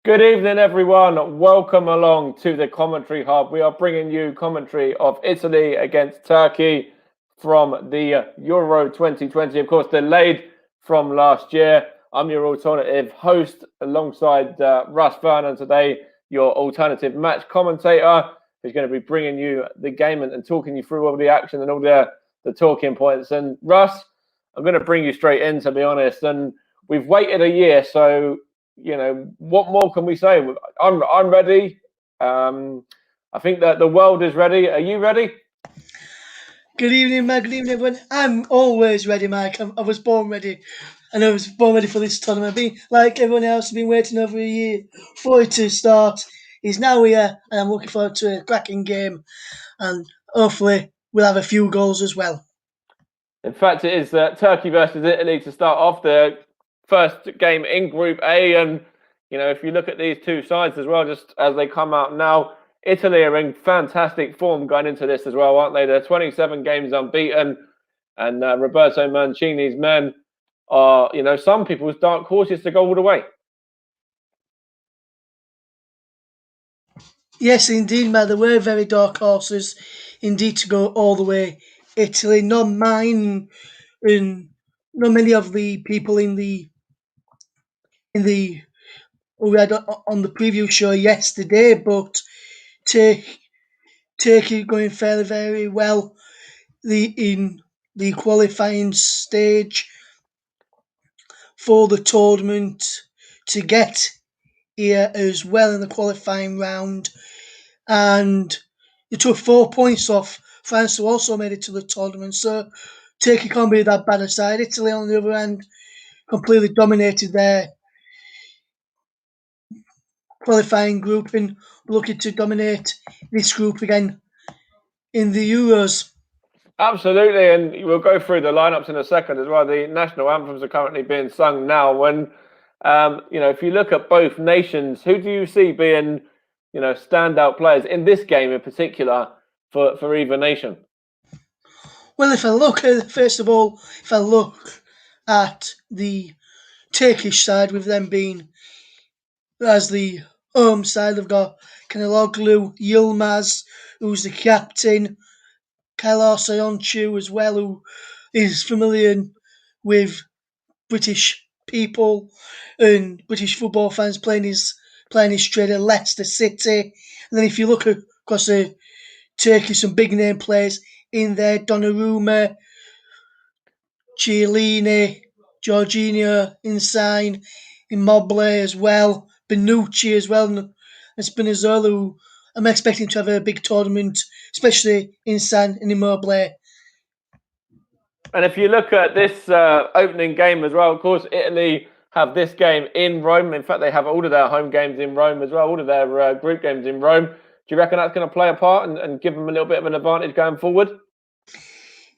Good evening, everyone. Welcome along to the Commentary Hub. We are bringing you commentary of Italy against Turkey from the Euro 2020, of course, delayed from last year. I'm your alternative host alongside Russ Vernon today, your alternative match commentator, who's going to be bringing you the game and talking you through all the action and all the talking points. And Russ, I'm going to bring you straight in, to be honest. And we've waited a year, so what more can we say? I'm ready. I think that the world is ready. Are you ready? Good evening, Mike. Good evening, everyone. I'm always ready, Mike. I was born ready. And I was born ready for this tournament. Like everyone else, I've been waiting over a year for it to start. He's now here, and I'm looking forward to a cracking game. And hopefully, we'll have a few goals as well. In fact, it is Turkey versus Italy to start off the first game in Group A. And, if you look at these two sides as well, just as they come out now, Italy are in fantastic form going into this as well, aren't they? They're 27 games unbeaten. And Roberto Mancini's men are, some people's dark horses to go all the way. Yes, indeed, Matt. There were very dark horses, indeed, to go all the way. Italy, not mine, and not many of the people in the we had on the preview show yesterday, but Turkey, Turkey going fairly very well in the qualifying stage for the tournament to get here as well in the qualifying round, and it took 4 points off France, who also made it to the tournament. So Turkey can't be that bad aside. Italy, on the other hand, completely dominated their qualifying group and looking to dominate this group again in the Euros. Absolutely, and we'll go through the lineups in a second as well. The national anthems are currently being sung now. When if you look at both nations, who do you see being, standout players in this game in particular for either nation? Well, first of all, if I look at the Turkish side, with them being as the home side, they've got Kanaloglu, Yilmaz, who's the captain, Kailas Ayonchu as well, who is familiar with British people and British football fans playing his trade at Leicester City. And then if you look across the Turkey, some big name players in there: Donnarumma, Chiellini, Jorginho, Insigne, Immobile as well, Benucci as well, and Spinazzola, who I'm expecting to have a big tournament, especially Insigne and Immobile. And if you look at this opening game as well, of course, Italy have this game in Rome. In fact, they have all of their home games in Rome as well, all of their group games in Rome. Do you reckon that's going to play a part and give them a little bit of an advantage going forward?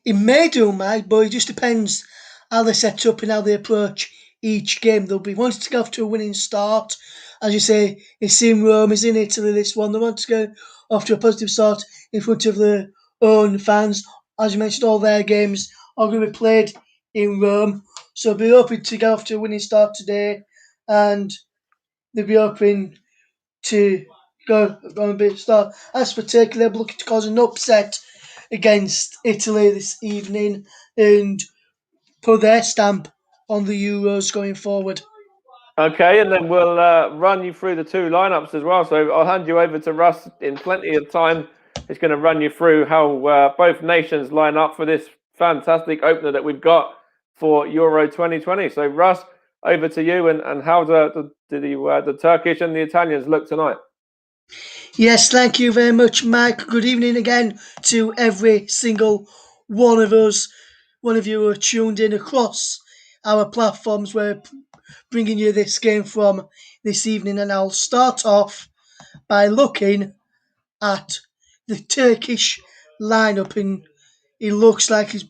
It may do, Mike, but it just depends how they set up and how they approach each game. They'll be wanting to go off to a winning start. As you say, it's in Rome, it's in Italy, this one. They want to go off to a positive start in front of their own fans. As you mentioned, all their games are going to be played in Rome. So be hoping to go off to a winning start today, and they'll be hoping to go on a bit start. As for Turkey, they're looking to cause an upset against Italy this evening and put their stamp on the Euros going forward. Okay, and then we'll run you through the two lineups as well. So I'll hand you over to Russ in plenty of time. He's going to run you through how both nations line up for this fantastic opener that we've got for Euro 2020. So Russ, over to you, and how the Turkish and the Italians look tonight? Yes, thank you very much, Mike. Good evening again to every single one of us. One of you who are tuned in across our platforms. We're bringing you this game from this evening, and I'll start off by looking at the Turkish lineup, and it looks like it's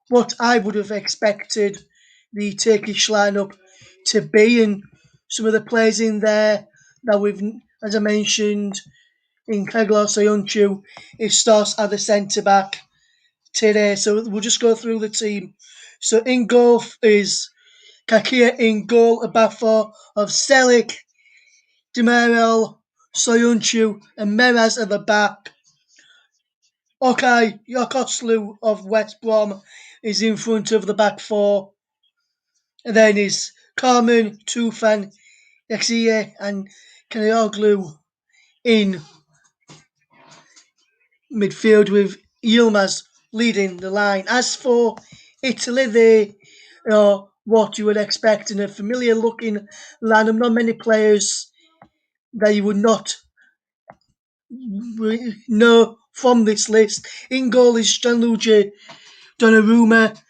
what I would have expected the Turkish lineup to be, and some of the players in there that we've, as I mentioned, in Keglos Ayunchu, it starts at the centre back today. So we'll just go through the team. So in goal is Kakia in goal, a back four of Selik, Demiral, Soyuncu, and Meraz at the back. Okay, Yokoslu of West Brom is in front of the back four. And then is Carmen, Tufan, Yaxiye, and Kanioglu in midfield with Yilmaz leading the line. As for Italy, they are what you would expect in a familiar looking lineup. Not many players that you would not know from this list. In goal is Gianluigi Donnarumma.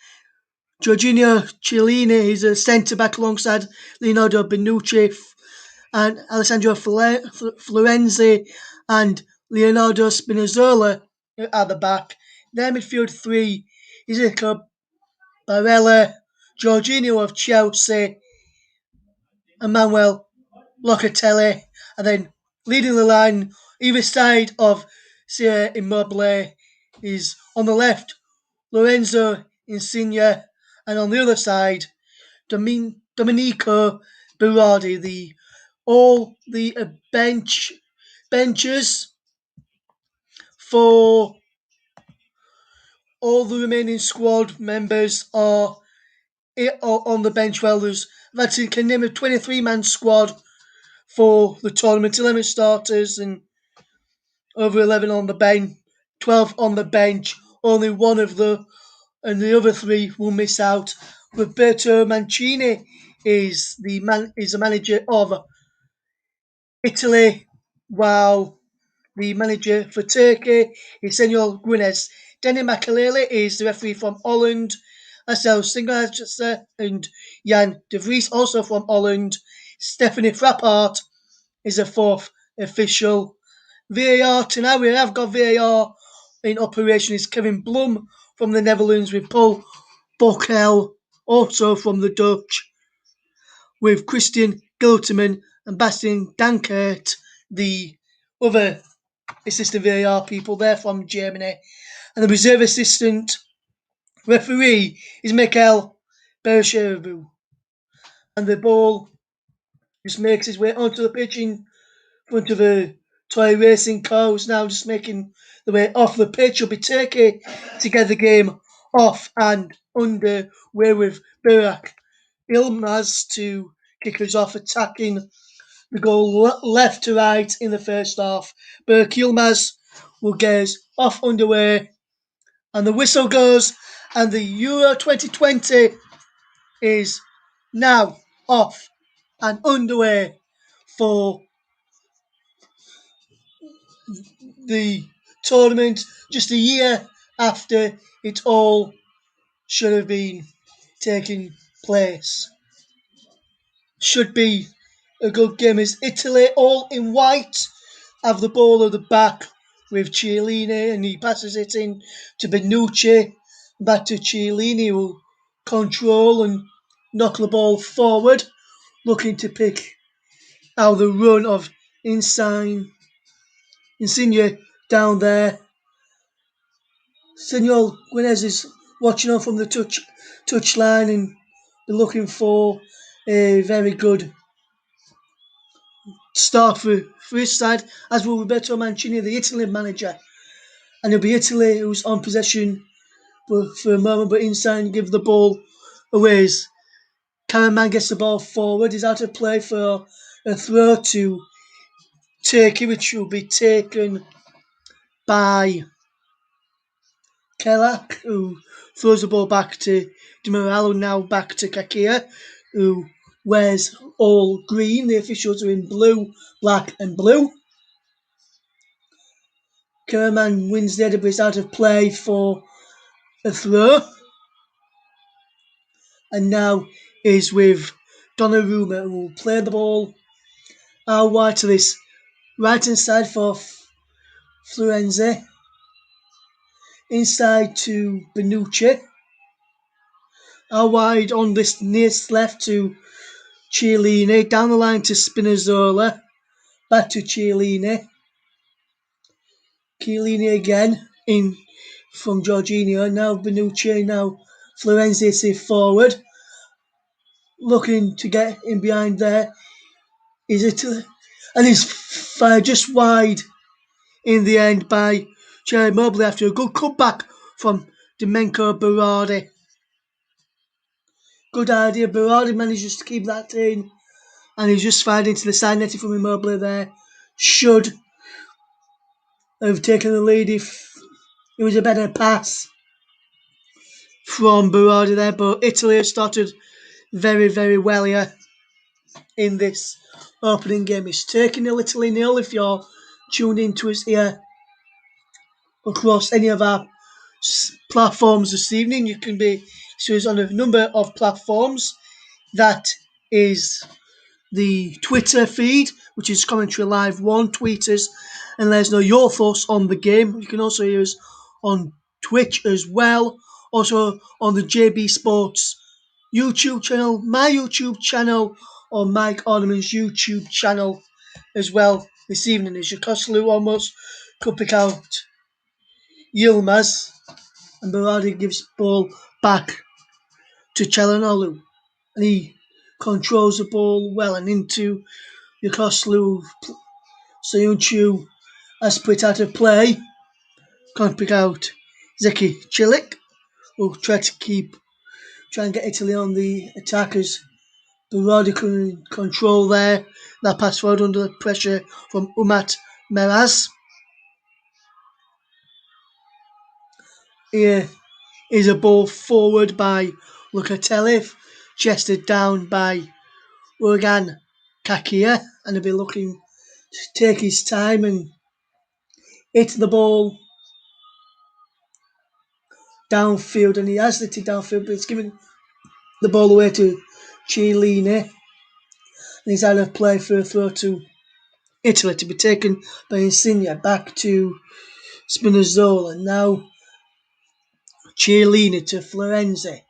Jorginho Chiellini is a centre back alongside Leonardo Bonucci and Alessandro Florenzi and Leonardo Spinazzola at the back. Their midfield three is Iker Barella, Jorginho of Chelsea, Emmanuel Locatelli, and then leading the line either side of Sierra Immobile is on the left Lorenzo Insigne, and on the other side Domenico Berardi. All the benches for all the remaining squad members are on the bench. Well, that's a can name a 23-man squad for the tournament. 11 starters and over 11 on the bench. 12 on the bench. Only one of the other three will miss out. Roberto Mancini is the manager of Italy, while the manager for Turkey is Senor Guinness. Denny Makalele is the referee from Holland. Marcel Singertser and Jan de Vries, also from Holland. Stephanie Frappart is the fourth official. VAR tonight, we have got VAR in operation is Kevin Blum from the Netherlands with Paul Bockel, also from the Dutch, with Christian Gilterman and Bastian Dankert, the other assistant VAR people. They're from Germany. And the reserve assistant referee is Mikhail Bereshevu. And the ball just makes its way onto the pitch in front of a toy racing car who's now just making the way off the pitch. Will be Turkey to get the game off and under way with Burak Ilmaz to kick us off, attacking the goal left to right in the first half. Burak Ilmaz will get us off underway, and the whistle goes, and the Euro 2020 is now off and underway for the tournament just a year after it all should have been taking place. Should be a good game as Italy, all in white, have the ball at the back with Chiellini, and he passes it in to Bonucci, back to Chiellini, who will control and knock the ball forward, looking to pick out the run of Insigne down there. Senor Guinness is watching on from the touchline and looking for a very good start for his side, as will Roberto Mancini, the Italy manager. And it'll be Italy who's on possession for a moment, but Insigne give the ball away. Karaman gets the ball forward. He's out of play for a throw to Turkey, which will be taken by Kelak, who throws the ball back to Demiral, now back to Kakia, who wears all green. The officials are in blue, black and blue. Kerman wins the header, but is out of play for a throw. And now is with Donnarumma, who will play the ball out wide to this right hand side for Florenzi. Inside to Bonucci. Out wide on this nearest left to Chiellini. Down the line to Spinazzola. Back to Chiellini. Chiellini again in from Jorginho. Now Bonucci. Now Florenzi forward. Looking to get in behind there is Italy. and he's fired just wide in the end by Jerry Mobley after a good cutback from Domenko Berardi. Good idea. Berardi manages to keep that in, and he's just fired into the side netting from Mobley there. Should have taken the lead if it was a better pass from Berardi there, but Italy has started very, very well here in this opening game. It's taking a Italy nil if you're tuned into us here across any of our platforms this evening. You can be so it's on a number of platforms. That is the Twitter feed, which is Commentary Live 1. Tweet us and let us know your thoughts on the game. You can also hear us on Twitch as well. Also on the JB Sports YouTube channel, my YouTube channel, or Mike Orderman's YouTube channel as well this evening. As Yokoslu almost could pick out Yilmaz, and Berardi gives ball back to Chalanolu, and he controls the ball well and into Yokoslu. Soyuncu has put out of play. Can't pick out Zeki Chilik, who try and get Italy on the attackers. Berardi can control there. That pass forward under pressure from Umat Meraz. Here is a ball forward by Lukatelov, chested down by Urgan Kakia, and he'll be looking to take his time and hit the ball downfield, and he has hit it downfield, but he's given the ball away to Chiellini, and he's out of play for a throw to Italy to be taken by Insigne back to Spinazzola. Now Chiellini to Florenzi.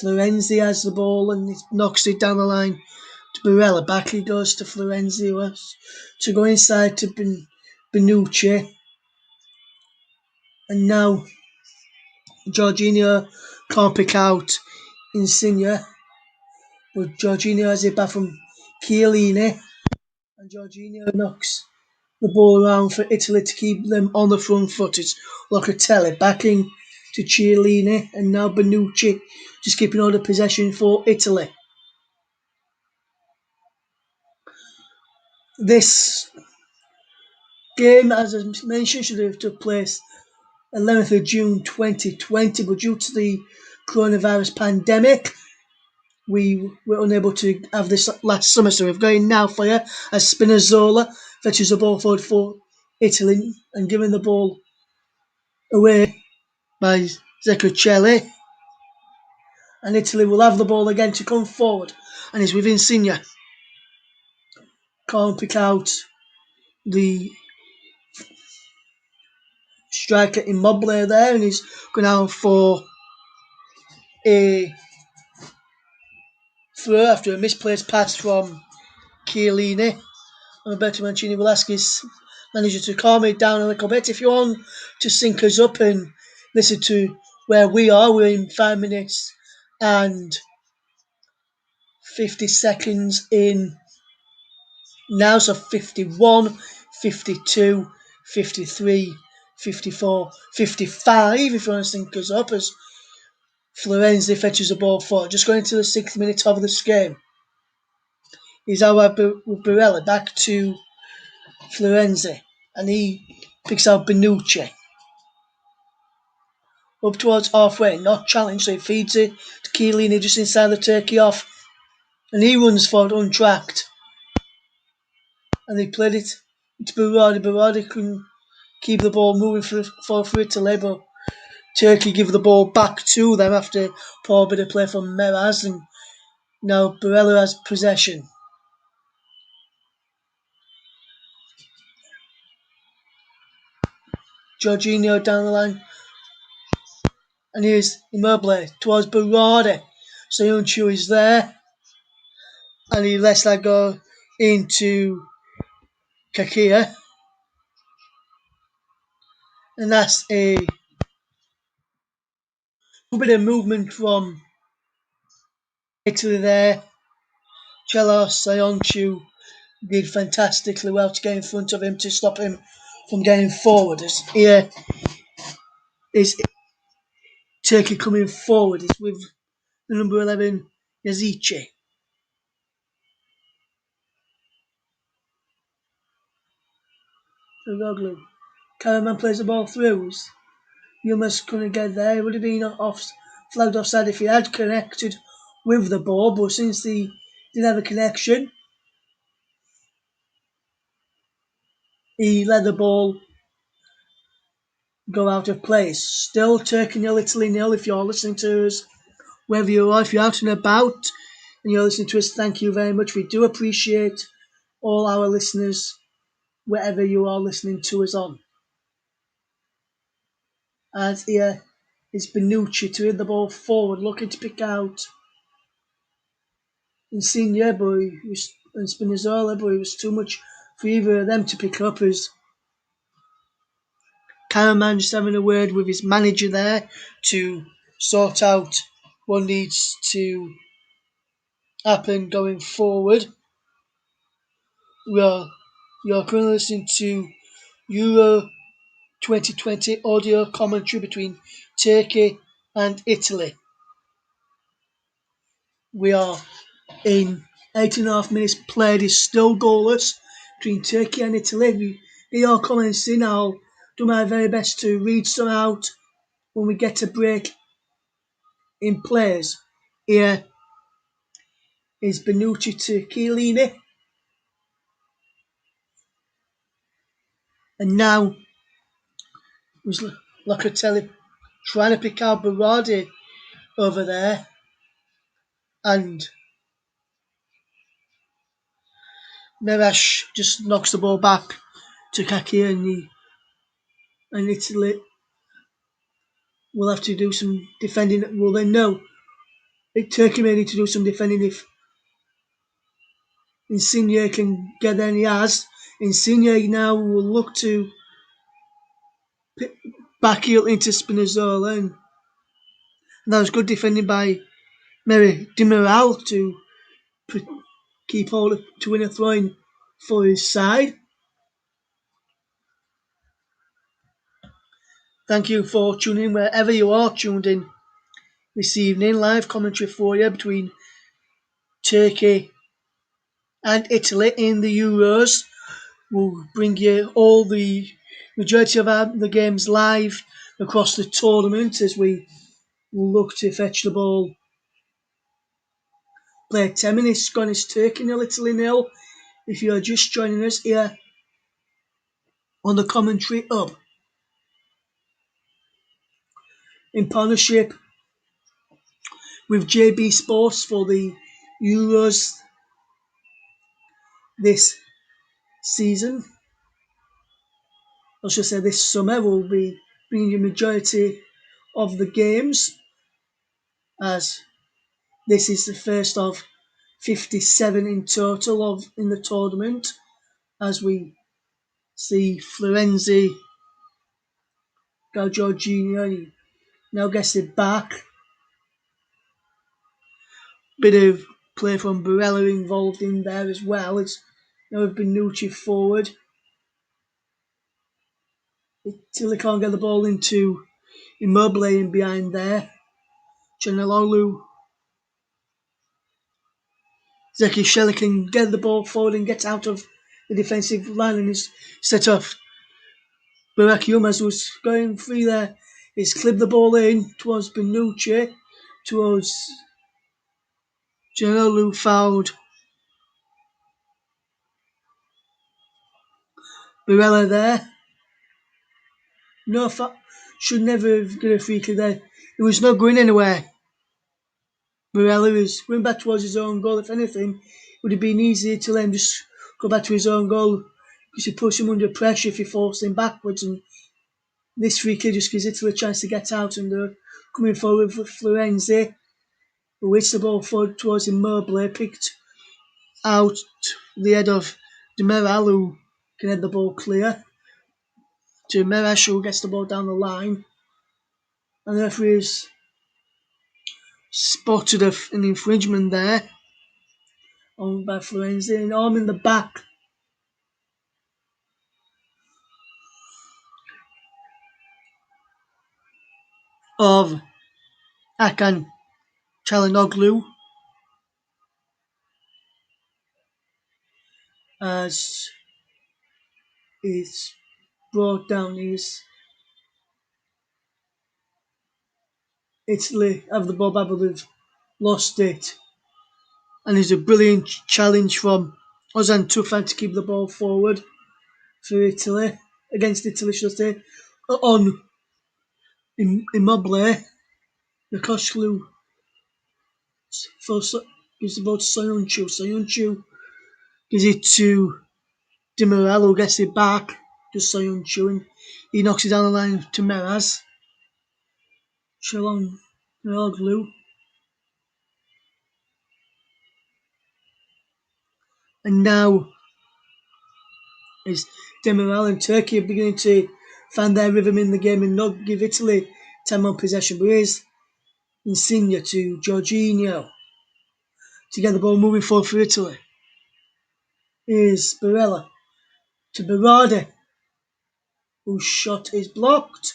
Florenzi has the ball and he knocks it down the line to Barella. Back he goes to Florenzi, who has to go inside to Benucci. And now Jorginho can't pick out Insigne, but Jorginho has it back from Chiellini, and Jorginho knocks the ball around for Italy to keep them on the front foot. It's Locatelli backing to Chiellini, and now Benucci just keeping all the possession for Italy. This game, as I mentioned, should have took place 11th of June 2020, but due to the coronavirus pandemic, we were unable to have this last summer. So we're going now for you as Spinazzola fetches the ball forward for Italy and giving the ball away by Zeccocelli. And Italy will have the ball again to come forward, and it's with Insigne. Can't pick out the striker Immobile there, and he's going out for a throw after a misplaced pass from Chiellini. And Roberto Mancini will ask his manager to calm it down a little bit. If you want to sync us up and listen to where we are, we're in 5 minutes and 50 seconds in now, so 51, 52, 53, 54, 55 if you want to sync us up as Florenzi fetches the ball forward. Just going to the 6th minute of this game. He's out with Barella back to Florenzi, and he picks out Benucci. Up towards halfway, not challenged, so he feeds it to Chiellini just inside the turkey off, and he runs forward untracked. And they played it to Berardi. Berardi couldn't keep the ball moving for Italy, but Turkey give the ball back to them after a poor bit of play from Meraz, and now Barella has possession. Jorginho down the line, and here's Immobile towards Berardi. Soyuncu is there, and he lets that go into Kakia, and that's a bit of movement from Italy there. Chelo Soyuncu did fantastically well to get in front of him to stop him from getting forward. As here is Turkey coming forward. It's with the number 11, Yazici. Roglu. Karaman plays the ball through. Yilmaz couldn't get there. It would have been flagged offside if he had connected with the ball, but since he didn't have a connection, he let the ball go out of place. Still Turkey 0, Italy 0. If you're listening to us, wherever you are, if you're out and about and you're listening to us, thank you very much. We do appreciate all our listeners, wherever you are listening to us on. And here is Benucci to hit the ball forward, looking to pick out Insigne, and Spinazzola, but it was too much for either of them to pick up as Karaman just having a word with his manager there to sort out what needs to happen going forward. You're currently listening to Euro 2020 audio commentary between Turkey and Italy. We are in 8.5 minutes played is still goalless between Turkey and Italy. Get your comments in. I'll do my very best to read some out when we get a break in players. Here is Benucci to Chiellini. And now was Locatelli trying to pick out Berardi over there. And Meresh just knocks the ball back to Kaki, and Italy will have to do some defending. Well, they know Turkey may need to do some defending if Insigne can get there, and he has. Insigne now will look to back heel into Spinazzola, and that was good defending by Demiral to keep hold to win a throw-in for his side. Thank you for tuning in wherever you are tuned in this evening. Live commentary for you between Turkey and Italy in the Euros. We'll bring you all the majority of the games live across the tournament as we will look to fetch the ball. Play 10 minutes, gone is Turkey 0, Italy 0. If you're just joining us here on the commentary hub, in partnership with JB Sports for the Euros this season, I should say this summer, we'll be bringing you majority of the games as this is the first of 57 in total in the tournament as we see Florenzi, Giorgino now gets it back. Bit of play from Barella involved in there as well. It's now Benucci forward. Till he can't get the ball into Immobile in behind there. Chanalolu. Zeki Shelley can get the ball forward and get out of the defensive line and is set off. Burak Yilmaz was going free there. He's clipped the ball in towards Benucci, towards Chanalolu fouled Barella there. No, should never have got a free kick there. It was not going anywhere. Barella is going back towards his own goal. If anything, it would have been easier to let him just go back to his own goal because you push him under pressure if you force him backwards. And this free kick just gives Italy a chance to get out, and they're coming forward with Florenzi, who hits the ball forward towards Immobile, picked out the head of Demiral, who can head the ball clear to Meresh, who gets the ball down the line. And the referee has spotted an infringement there on by Florenzi, and arm in the back of Hakan Çalhanoğlu as it's brought down is Italy have the ball back, but they've lost it. And it's a brilliant challenge from Ozan Tufan to keep the ball forward for Italy, against Italy, should I say, on Immobile. Yokoshlu gives the ball to Soyuncu. Soyuncu gives it to Di Maria, who gets it back to Soyuncu, and he knocks it down the line to Meraz. Çalhanoğlu. And now is Demiral and Turkey are beginning to find their rhythm in the game and not give Italy 10-man possession. But here's Insigne to Jorginho to get the ball moving forward for Italy. Here's Barella to Berardi, whose shot is blocked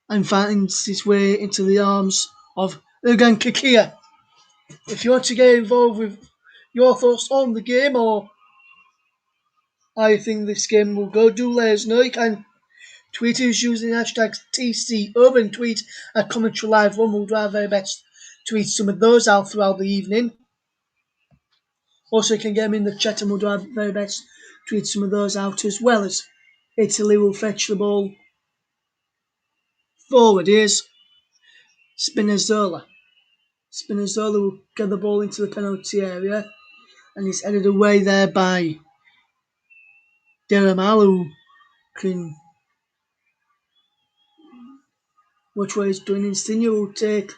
and finds his way into the arms of Ergan Kakia. If you want to get involved with your thoughts on the game or how you think this game will go, do let us know. You can tweet us using hashtag TCUrban, tweet at Commentary Live 1. We'll do our very best to tweet some of those out throughout the evening. Also, you can get them in the chat and we'll do our very best to tweet some of those out as well, as Italy will fetch the ball forward. Here's Spinazzola. Spinazzola will get the ball into the penalty area and he's headed away there by Deramal, who can watch what he's doing. Insigne will take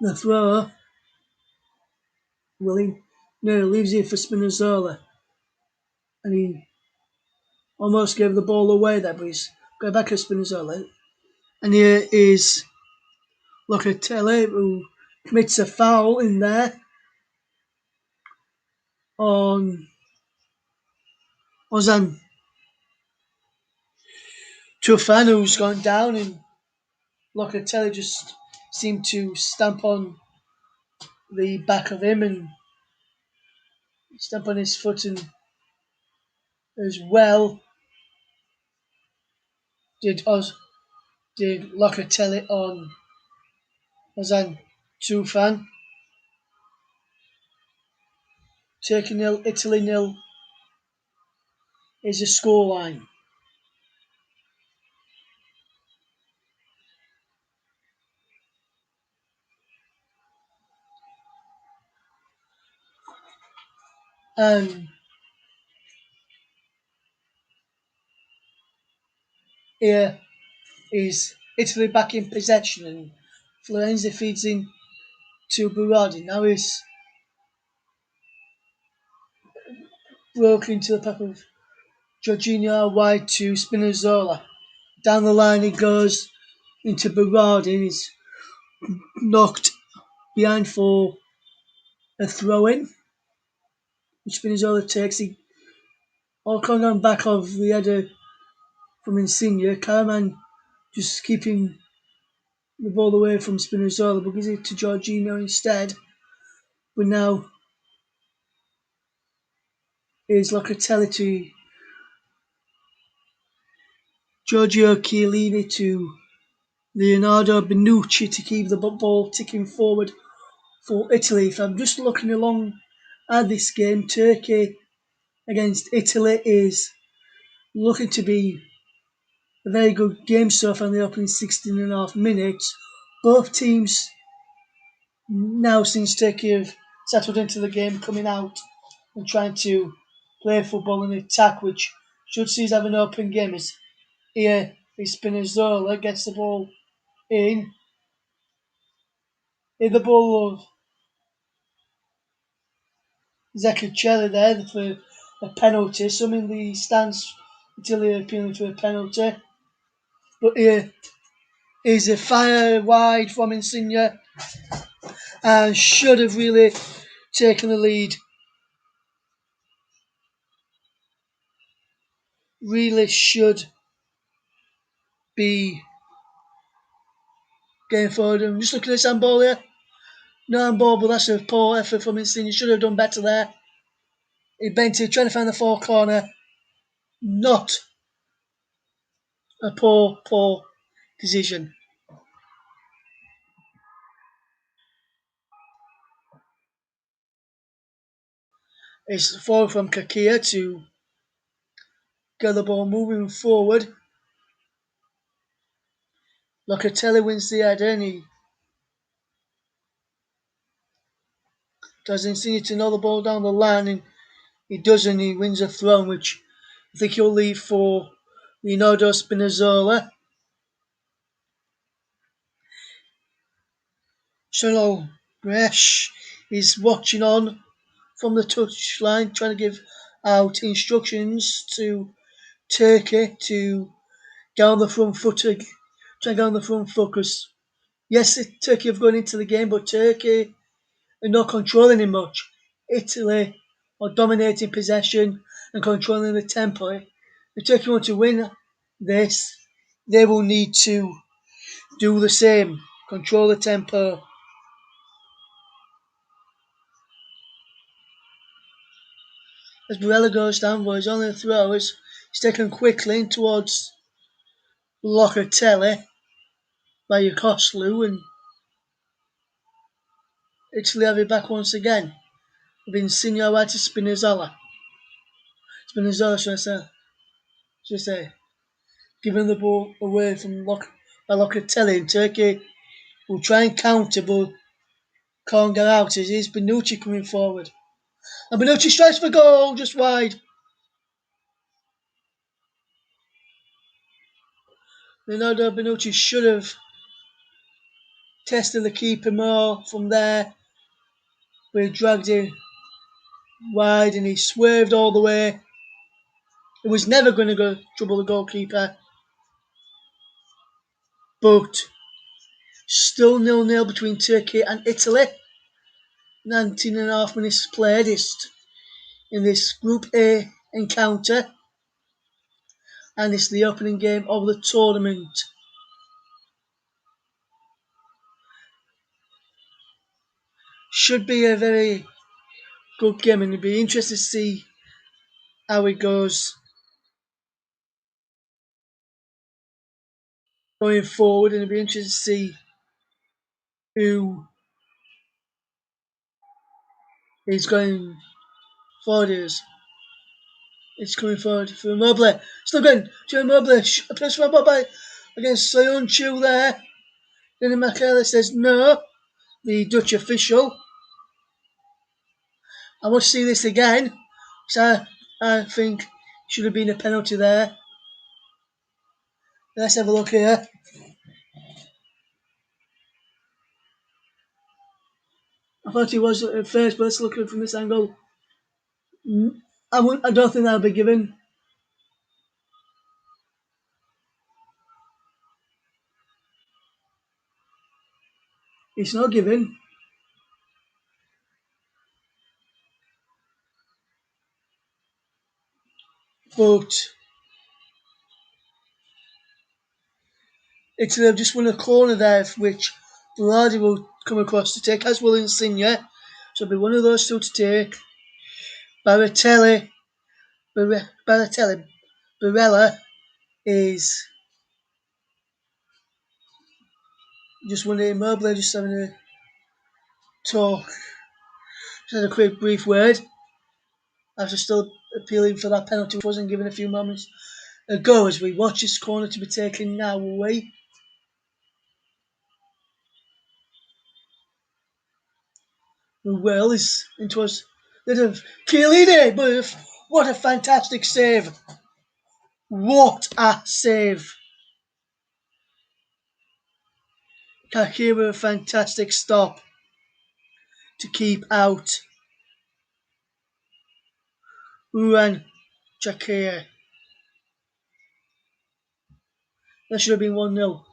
the throw. Well, no, leaves it for Spinazzola. And he almost gave the ball away there, but he's got back to Spinazzola. And here is Locatelli, who commits a foul in there on Ozan Tufan, who's gone down, and Locatelli just seemed to stamp on the back of him and stamp on his foot, and as well did Locatelli on Ozan Tufan. Turkey 0, Italy 0 is the scoreline. And here is Italy back in possession, and Florenzi feeds in to Berardi. Now he's broken into the path of Jorginho wide to Spinazzola. Down the line he goes into Berardi and he's knocked behind for a throw-in, which Spinazzola takes. He all coming on back of the header from Insigne. Karaman just keeping the ball away from Spinazzola, but gives it to Jorginho instead. But now is Locatelli to Giorgio Chiellini to Leonardo Bonucci to keep the ball ticking forward for Italy. If I'm just looking along at this game, Turkey against Italy is looking to be a very good game so far in the opening 16 and a half minutes. Both teams now, since Turkey have settled into the game, coming out and trying to play football and attack, which should see us have an open game. As here is Spinazzola gets the ball in the ball of Zekacelli there for a penalty. Some in the stands Italy are appealing for a penalty. But here is a fire wide from Insigne and should have really taken the lead. Really should be going forward. I'm just looking at this handball here. No handball, but that's a poor effort from Insigne. You should have done better there. He bent it, trying to find the four corner. Not a poor decision. It's forward from Kakia to get the ball moving forward. Locatelli wins the header and he doesn't seem to know the ball down the line, and he doesn't. He wins a throw, which I think he'll leave for Leonardo Spinazzola. Chanel Gresh is watching on from the touchline, trying to give out instructions to Turkey to get on the front foot, try to get on the front foot. Because yes, Turkey have gone into the game, but Turkey are not controlling it much. Italy are dominating possession and controlling the tempo. If Turkey want to win this, they will need to do the same, control the tempo. As Barella goes down, but he's only a throw. It's taken quickly in towards Locatelli by Yokoslu, and Italy have it back once again. Been Insigne right to Spinazzola. Spinazzola, should I say, giving the ball away from by Locatelli, and Turkey will try and counter, but can't get out. It is Bonucci coming forward. And Bonucci strikes for goal, just wide. Leonardo Bonucci should have tested the keeper more from there, but he dragged it wide and he swerved all the way. It was never going to go trouble the goalkeeper. But still 0-0 between Turkey and Italy. 19 and a half minutes played in this Group A encounter. And it's the opening game of the tournament. Should be a very good game, and it'll be interesting to see how it goes going forward, and it'll be interesting to see who is going forward. It's coming forward for Immobile. Still going to Immobile. Press for Immobile against Soyuncu there. Then Michaela says no. The Dutch official. I want to see this again. So I think should have been a penalty there. Let's have a look here. I thought it was at first, but let's look at it from this angle. I don't think that'll be given. It's not given. But Italy have just won a corner there, which Berardi will come across to take, as will Insigne. So it'll be one of those two to take. Barella is just one of Immobile, just having a talk. Just had a quick brief word. After still appealing for that penalty, which wasn't given a few moments ago, as we watch this corner to be taken now away. Well, is into us. Chiellini, but what a fantastic save! What a save! Kakira, a fantastic stop to keep out Uran Chakir. That should have been 1-0.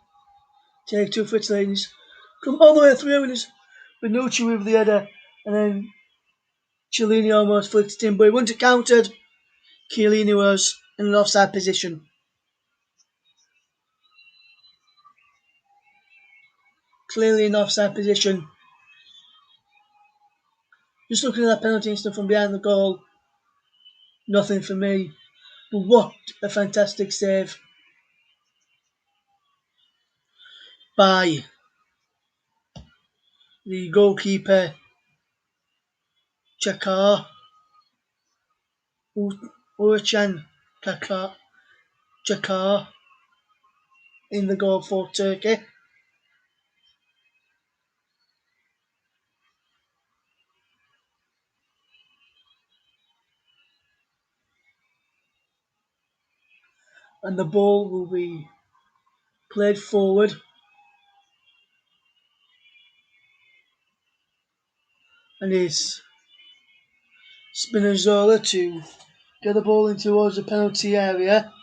Take two for Italy. Come all the way through, and it's Bonucci with the header, and then Chiellini almost flicked it in, but he wasn't countered. Chiellini was in an offside position. clearly in offside position. Just looking at that penalty and stuff from behind the goal, nothing for me. But what a fantastic save by the goalkeeper, Chakar, Urchan Chakar, in the goal for Turkey. And the ball will be played forward. And it's Spinazzola to get the ball in towards the penalty area.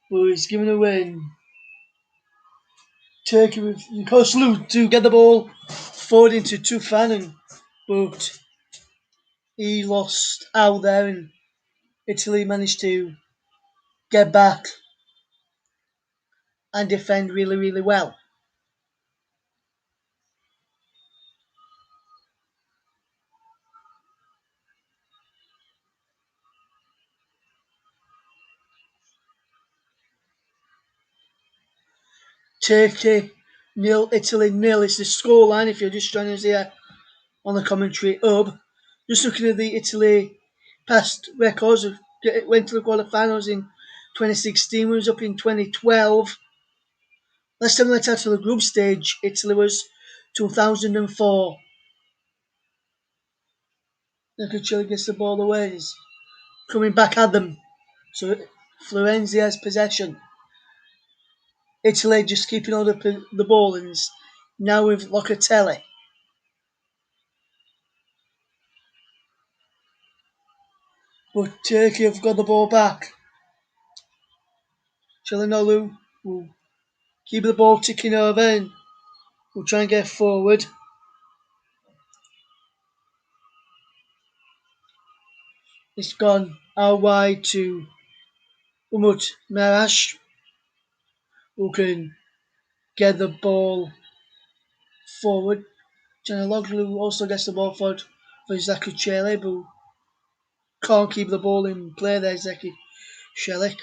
But he's given away. Turkey with Koslu to get the ball forward into Tufan, but he lost out there, and Italy managed to get back and defend really, really well. Turkey nil, Italy nil is the scoreline if you're just joining us here on the commentary hub. Just looking at the Italy past records, went to the quarterfinals in 2016, was up in 2012. Last time they went out to the group stage, Italy was 2004. Chile gets the ball away. He's coming back at them. So Florenzi has possession. Italy just keeping on the ball, and now with Locatelli. But Turkey have got the ball back. Çalhanoğlu will keep the ball ticking over and will try and get forward. It's gone out wide to Umut Merash, who can get the ball forward. Çalhanoğlu also gets the ball forward for Zaki Çelik, but can't keep the ball in play there, Zaki Çelik.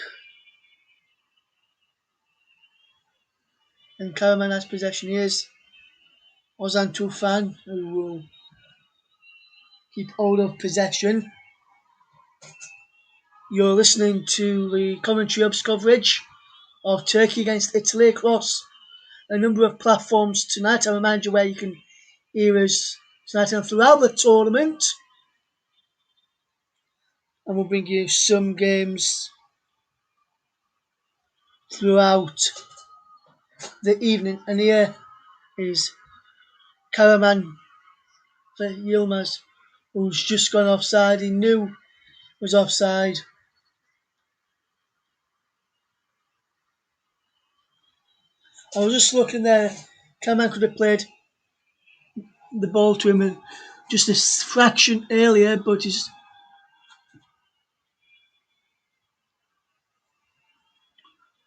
And Karaman has possession. Here's Ozan Tufan, who will keep hold of possession. You're listening to the commentary hub's coverage of Turkey against Italy across a number of platforms tonight. I remind you where you can hear us tonight and throughout the tournament. And we'll bring you some games throughout the evening. And here is Karaman for Yilmaz, who's just gone offside. He knew was offside. I was just looking there. Karaman could have played the ball to him just a fraction earlier, but he's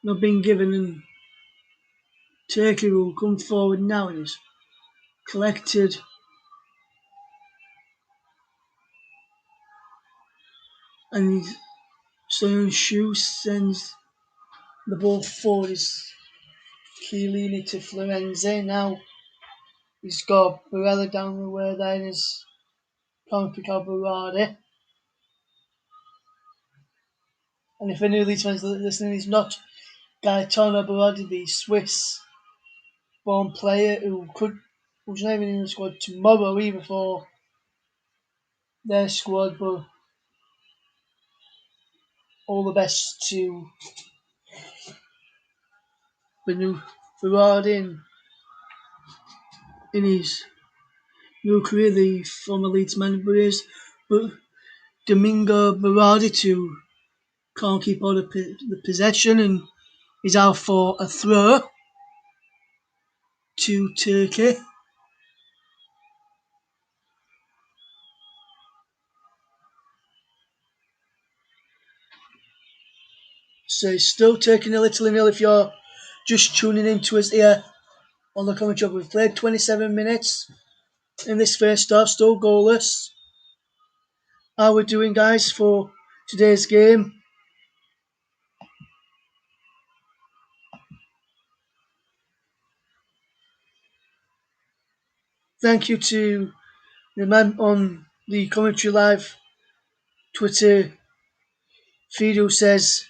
not been given. And Turkey will come forward now and he's collected. And Soyuncu sends the ball forward. It's Chiellini to Florenzi. Now he's got Barella down the way there and he's can't pick out Berardi. And if any of these fans listening, he's not Gaetano Berardi, the Swiss-born player who's not even in the squad tomorrow either for their squad, but all the best to Berardi in his new career, the former Leeds man, but Domingo Berardi to can't keep hold of the possession and is out for a throw to Turkey. So it's still Turkey nil, Italy nil if you're just tuning in to us here on the commentary. We've played 27 minutes in this first half, still goalless. How we're doing, guys, for today's game? Thank you to the man on the commentary live Twitter feed who says,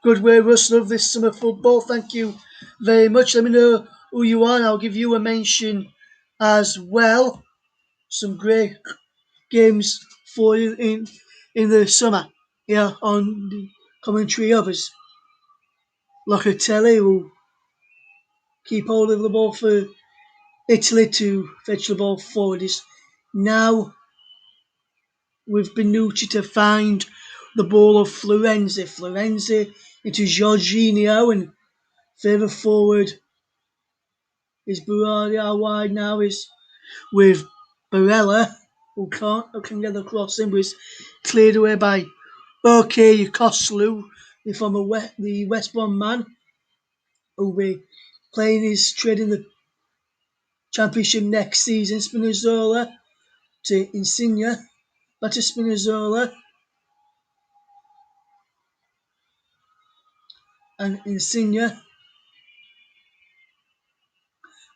"Good way, Russ. Love this summer football. Thank you very much. Let me know who you are, and I'll give you a mention as well. Some great games for you in the summer here on the commentary of us. Locatelli will keep hold of the ball for Italy to fetch the ball forward. Is now with Benucci to find the ball of Florenzi. Florenzi into Jorginho, and further forward is Berardi. Out wide now is with Barella, who can get the cross in, but is cleared away by OK Koslu, the West Brom man, who will be playing his trade in the Championship next season. Spinazzola to Insigne, back to Spinazzola, and Insigne,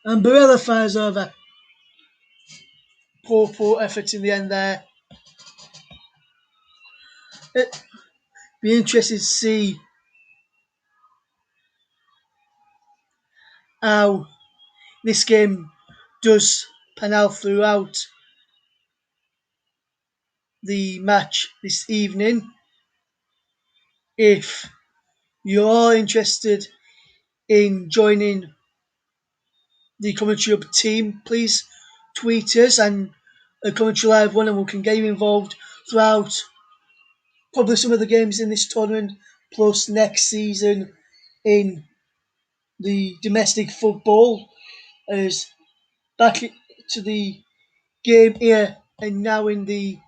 and Barella fires over. Poor effort in the end there. It'd be interested to see how this game does pan out throughout the match this evening. If you're interested in joining the commentary up team, please tweet us and a commentary live one, and we can get you involved throughout probably some of the games in this tournament, plus next season in the domestic football. As back to the game here and now in the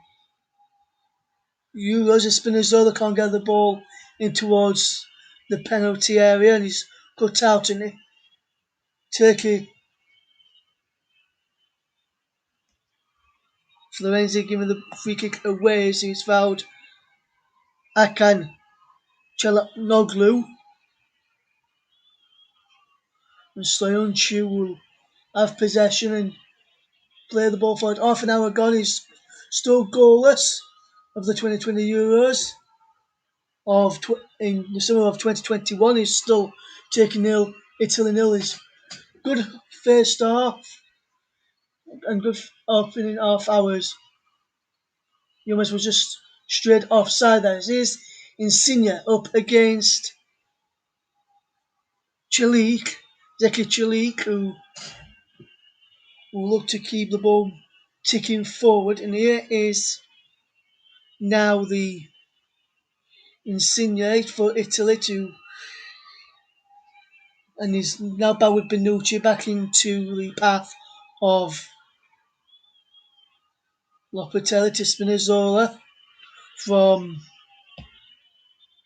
Euros, Spinazzola can't get the ball in towards the penalty area, and he's cut out, and Turkey, Florenzi giving the free kick away as he's fouled. Akan Çalhanoğlu and Soyuncu will have possession and play the ball forward. Half an hour gone, he's still goalless of the 2020 Euros. In the summer of 2021, he's still taking nil. Italy nil. Is good first half and good opening half hours. Yumas was just straight offside there. Here's Insigne up against Çelik, Zeki Çelik, who will look to keep the ball ticking forward. And here is now the Insigne for Italy and he's now back with Benucci back into the path of Locatelli to Spinazzola from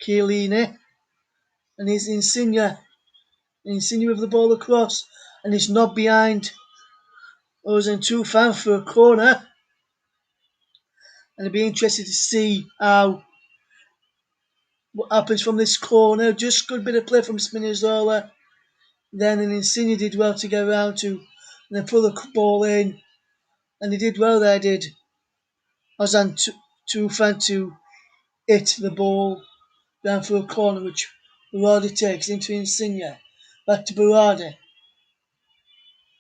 Chiellini, and he's Insigne with the ball across, and he's not behind Ozan Tufan for a corner, and I'd be interested to see what happens from this corner. Just good bit of play from Spinazzola, then and Insigne did well to get around to and then pull the ball in, and he did well there, did Ozan Tufan to hit the ball down for a corner, which Berardi takes into Insigne. Back to Berardi.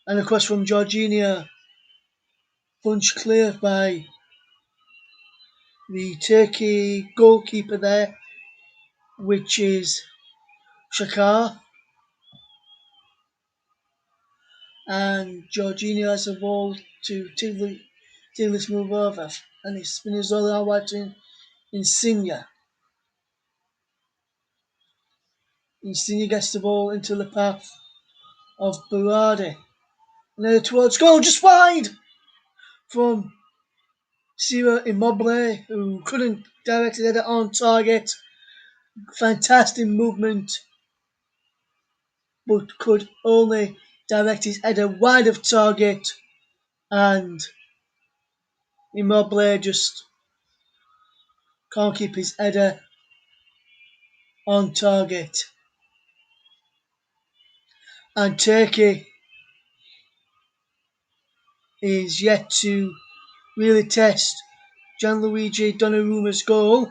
And across from Jorginho. Punched clear by the Turkey goalkeeper there, which is Shakar. And Jorginho has the ball to take this move over. And he's Spinazzola out wide to Insigne. Insigne gets the ball into the path of Berardi. And then towards goal, just wide from Ciro Immobile, who couldn't direct it on target. Fantastic movement, but could only direct his header wide of target, and Immobile just can't keep his header on target. And Turkey is yet to really test Gianluigi Donnarumma's goal.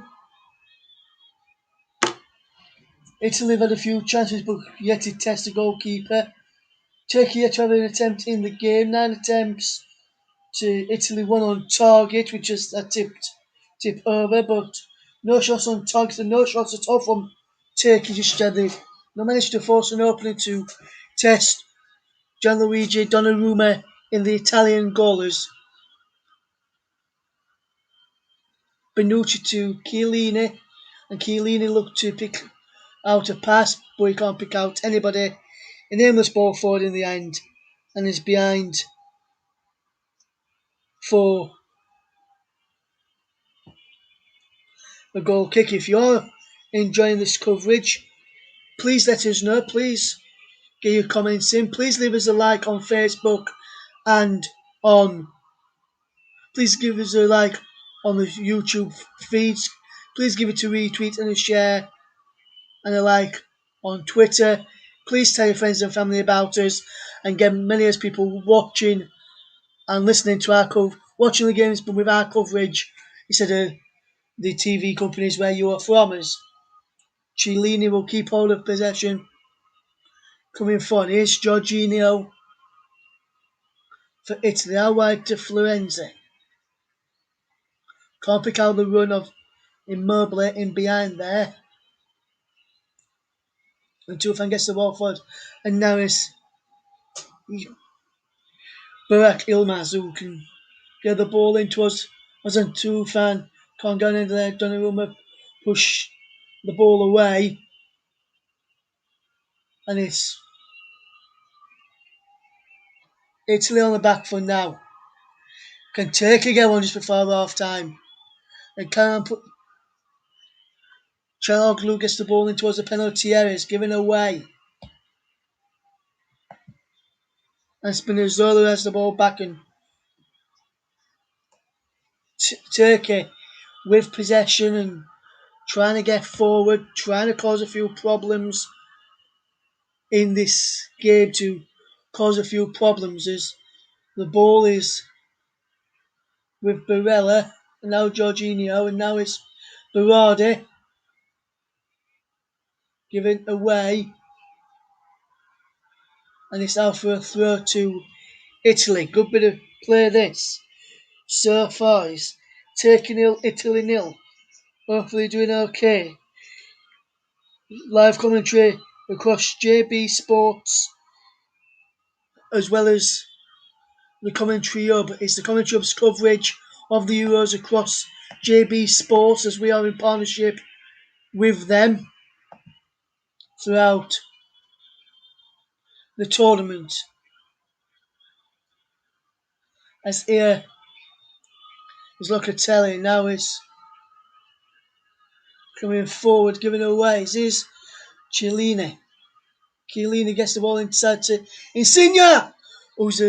Italy have had a few chances but yet to test the goalkeeper. Turkey yet to have an attempt in the game, 9 attempts to Italy, 1 on target, which is a tip over, but no shots on target and no shots at all from Turkey. Just they've not managed to force an opening to test Gianluigi Donnarumma in the Italian goalers. Benucci to Chiellini, and Chiellini looked to pick out a pass, but he can't pick out anybody. An aimless ball forward in the end, and is behind for a goal kick. If you're enjoying this coverage, please let us know. Please get your comments in. Please leave us a like on Facebook and on. Please give us a like on the YouTube feeds. Please give it a retweet and a share and a like on Twitter. Please tell your friends and family about us and get many as people watching and listening to our watching the games, but with our coverage instead of the TV companies where you are from. As Chiellini will keep hold of possession. Coming forward, here's Jorginho for Italy, out wide to Florenzi. Can't pick out the run of Immobile in behind there. And Tufan gets the ball forward. And now it's Burak Ilmaz who can get the ball into us. Wasn't Tufan. Can't get into there. Donnarumma push the ball away. And it's Italy on the back foot now. Can Turkey get one just before half time? And can't put Çalhanoğlu gets the ball in towards the penalty area. It's given away. And Spinazzola has the ball back, and Turkey with possession and trying to get forward, trying to cause a few problems in this game to cause a few problems as the ball is with Barella and now Jorginho and now it's Berardi giving away, and it's out for a throw to Italy. Good bit of play this. So far it's Turkey 0, Italy 0. Hopefully doing okay. Live commentary across JB Sports as well as the commentary hub. It's the commentary hub's coverage of the Euros across JB Sports as we are in partnership with them throughout the tournament. As here is Locatelli, now is coming forward, giving away. This is Chiellini. Chiellini gets the ball inside to Insigne, who's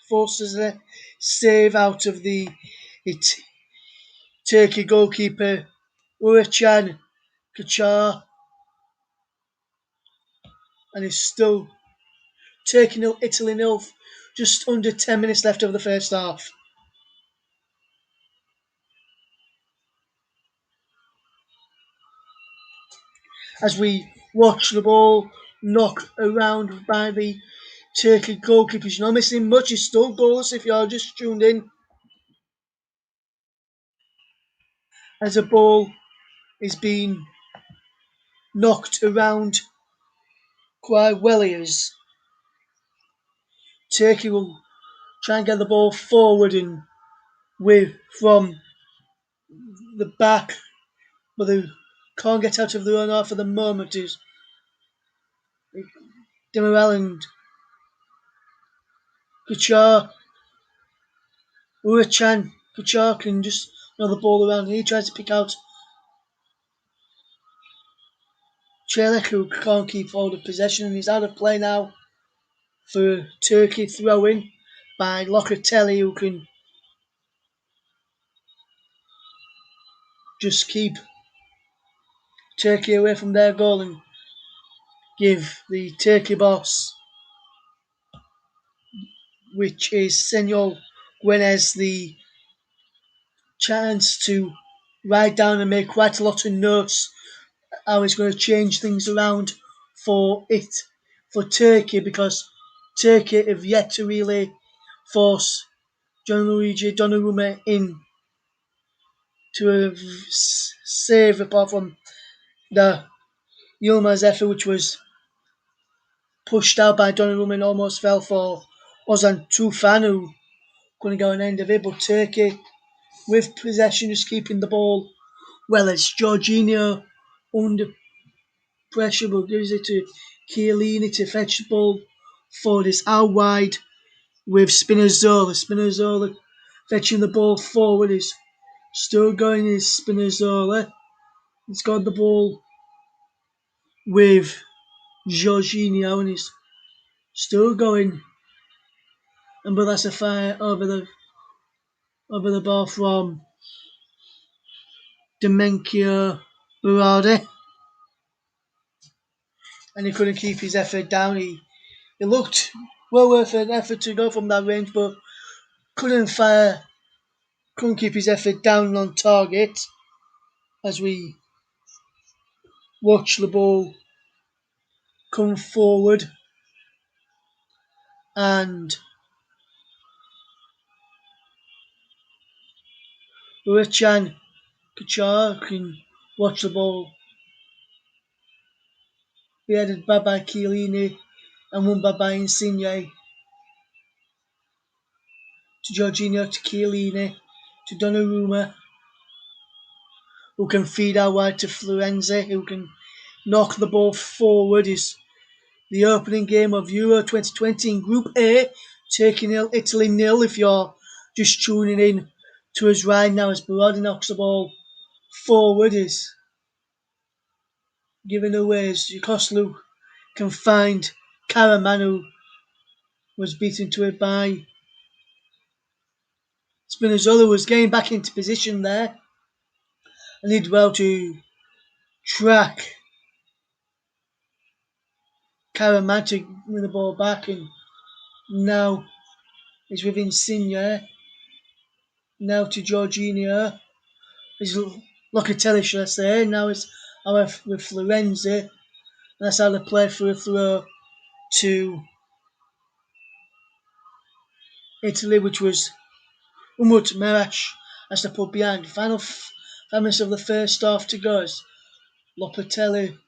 forces a save out of the Turkey goalkeeper Uğurcan Kachar, and it's still Turkey 0, Italy 0, just under 10 minutes left of the first half. As we watch the ball knocked around by the Turkey goalkeepers, you're not missing much, it's still goalless if you're just tuned in. As the ball is being knocked around quite well as Turkey will try and get the ball forward and with from the back, but they can't get out of their own half for the moment. Is Demirel and Kachar, Uğurcan Kachar can just know the ball around, and he tries to pick out Çelik, who can't keep hold of possession, and he's out of play now. for a Turkey throw-in by Locatelli, who can just keep Turkey away from their goal and give the Turkey boss, which is Senor Guenes, the chance to write down and make quite a lot of notes how he's going to change things around for Turkey, because Turkey have yet to really force Gianluigi Donnarumma in to a save, apart from the Yilmaz effort, which was pushed out by Donnarumma and almost fell for Ozan Tufan, who couldn't go an end of it. But Turkey, with possession, just keeping the ball well. It's Jorginho under pressure, but gives it to Chiellini to fetch the ball forward. It's out wide with Spinazzola. Spinazzola fetching the ball forward. Is still going is Spinazzola. He's got the ball with Jorginho and he's still going. And but that's a fire over the ball from Demencio Berardi. And he couldn't keep his effort down. It looked well worth an effort to go from that range, but couldn't keep his effort down on target as we watch the ball come forward. And Richan Kachar can watch the ball be headed back by Chiellini and won by Insigne to Jorginho to Chiellini to Donnarumma, who can feed out wide to Florenzi, who can knock the ball forward. Is the opening game of Euro 2020 in Group A, taking Italy 0 if you're just tuning in to us right now, as Berardi knocks the ball forward. Is given away as Jokoslu can find Karaman, who was beaten to it by Spinazzola, was getting back into position there and did well to track Karaman to win the ball back, and now it's with Insigne, now to Jorginho, it's Locatelli should I say, now it's with Florenzi, and that's how they play for a throw to Italy, which was Umut Merash as they put behind. Final 5 minutes of the first half to go as Locatelli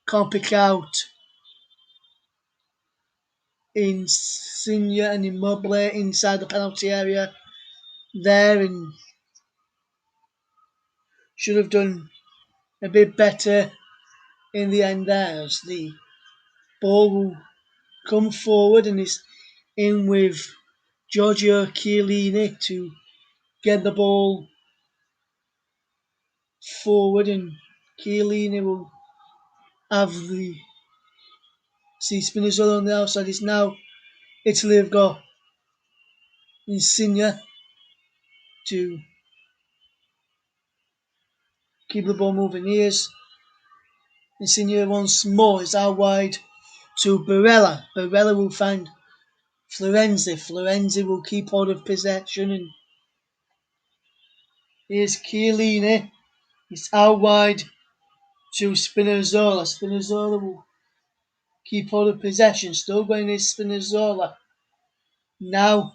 can't pick out Insigne and Immobile inside the penalty area there, and should have done a bit better in the end there, as the ball will come forward and is in with Giorgio Chiellini to get the ball forward, and Chiellini will have the Spinazzola on the outside. It's now Italy have got Insigne to keep the ball moving. Here's Insigne once more. It's out wide to Barella. Barella will find Florenzi. Florenzi will keep hold of possession, and here's Chiellini. It's out wide to Spinazzola. Spinazzola will keep hold of possession. Still going is Spinazzola. Now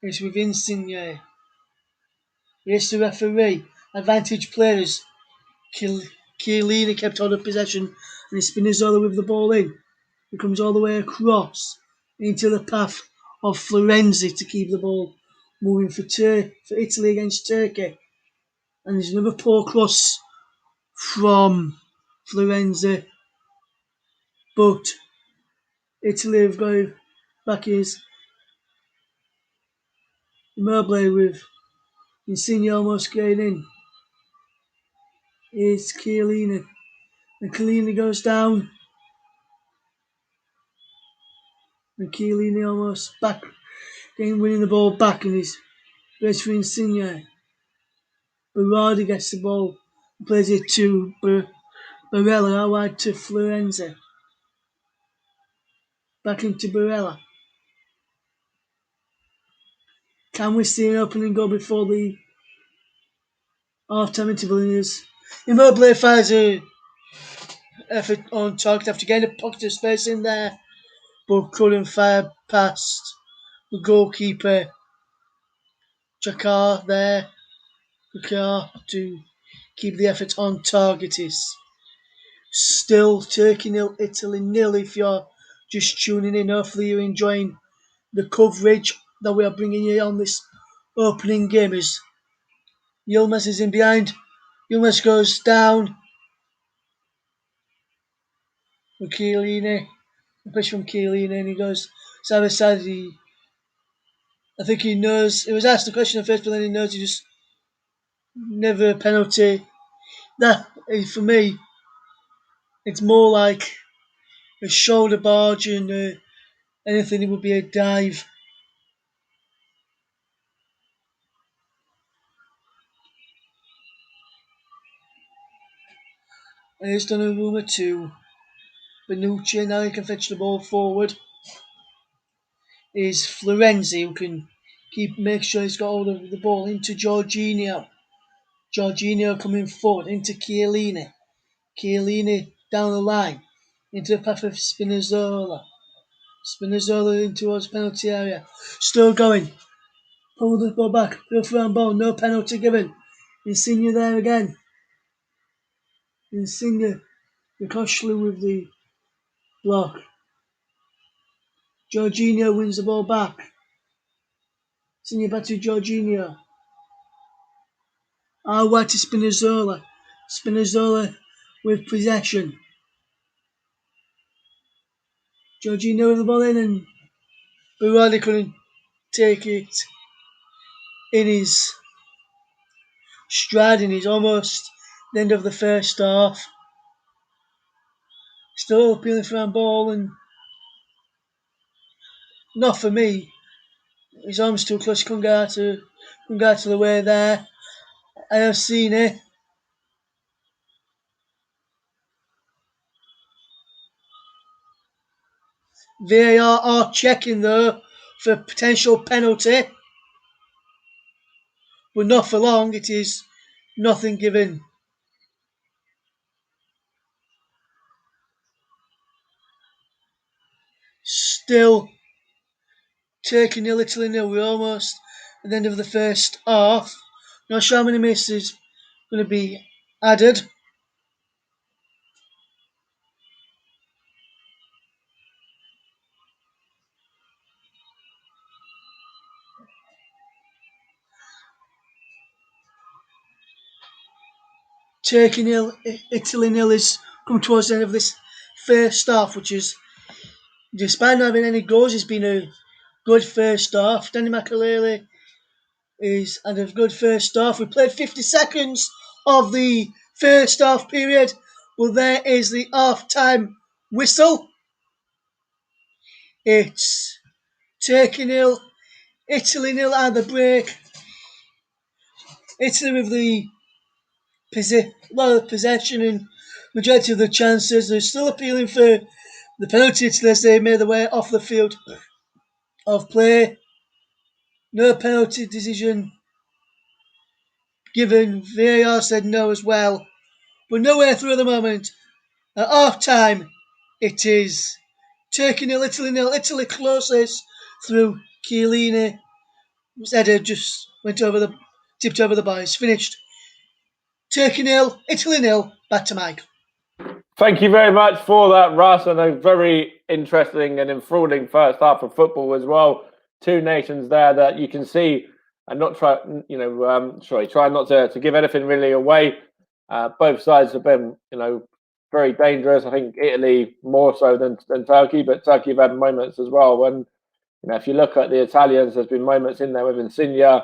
it's with Insigne. Here's the referee. Advantage players. Chiellini kept hold of possession, and it's Spinazzola with the ball in. It comes all the way across into the path of Florenzi to keep the ball moving for Italy against Turkey. And there's another poor cross from Florenzi, but Italy have got back his Immobile with Insigne almost getting in. It's Chiellini. And Chiellini goes down. And Chiellini almost back, winning the ball back, and he's race for Insigne. Berardi gets the ball, plays it to Barella, out wide to Florenzi. Back into Barella. Can we see an opening goal before the half-time interval? Immobile fires a effort on target after getting a pocket of space in there, but couldn't fire past the goalkeeper Chakar there. Chakar to keep the effort on target. Is still Turkey 0, Italy 0. If you're just tuning in, hopefully you're enjoying the coverage that we are bringing you on this opening game. As Yilmaz is in behind, Yilmaz goes down. Chiellini, a push from Chiellini, and he goes side by side. I think he knows. He was asked the question at first, but then he knows he just never a penalty. That for me, it's more like a shoulder barge, and anything it would be a dive. And it's Donnarumma to Bonucci. Now he can fetch the ball forward. Is Florenzi who can make sure he's got hold of the ball into Jorginho. Jorginho coming forward into Chiellini. Chiellini down the line into the path of Spinazzola. Spinazzola in towards penalty area. Still going. Pull the ball back. Go for a ball. No penalty given. Insigne there again. Insigne Ricochet with the block. Jorginho wins the ball back. Insigne back to Jorginho. Out wide to Spinazzola. Spinazzola with possession. Jorginho with the ball in, and Berardi couldn't take it in his stride, and he's almost the end of the first half. Still appealing for a ball, and not for me. His arm's too close, couldn't get out of the way there. I have seen it. VAR are checking though for potential penalty, but not for long. It is nothing given. Still taking a little in there. We're almost at the end of the first half. Not sure how many minutes is going to be added. Turkey nil, Italy nil is come towards the end of this first half, which is, despite not having any goals, it's been a good first half. Danny Makalele is had a good first half. We played 50 seconds of the first half period. Well, there is the half-time whistle. It's Turkey nil, Italy nil at the break. Italy with the possession and majority of the chances. They're still appealing for the penalty as they made their way off the field of play. No penalty decision given. VAR said no as well. But nowhere through at the moment. At half time, it is Turkey nil, Italy nil. Italy closest through Chiellini. His header just tipped over the bar. It's finished. Turkey nil, Italy nil. Back to Mike. Thank you very much for that, Russ, and a very interesting and enthralling first half of football as well. Two nations there that you can see and not try not to give anything really away. Both sides have been, very dangerous. I think Italy more so than Turkey, but Turkey have had moments as well. When, if you look at the Italians, there's been moments in there with Insigne.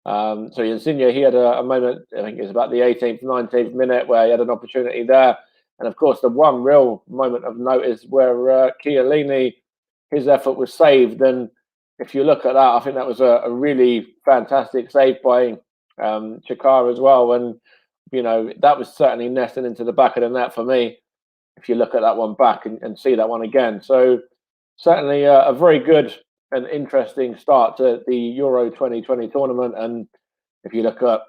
Insigne, he had a moment, I think it was about the 18th, 19th minute, where he had an opportunity there. And of course, the one real moment of note is where Chiellini his effort was saved. And if you look at that, I think that was a really fantastic save by Chikara as well. And, that was certainly nesting into the back of the net for me, if you look at that one back and see that one again. So certainly a very good and interesting start to the Euro 2020 tournament. And if you look at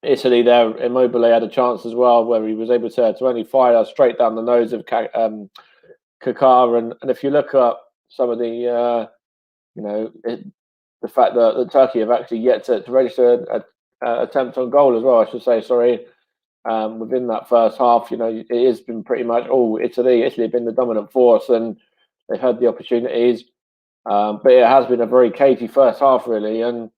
Italy there, Immobile had a chance as well where he was able to only fire straight down the nose of Kaká. And if you look at some of the, the fact that Turkey have actually yet to register an attempt on goal as well, I should say, sorry, within that first half, it has been pretty much all Italy. Italy have been the dominant force and they've had the opportunities. But it has been a very cagey first half, really. And,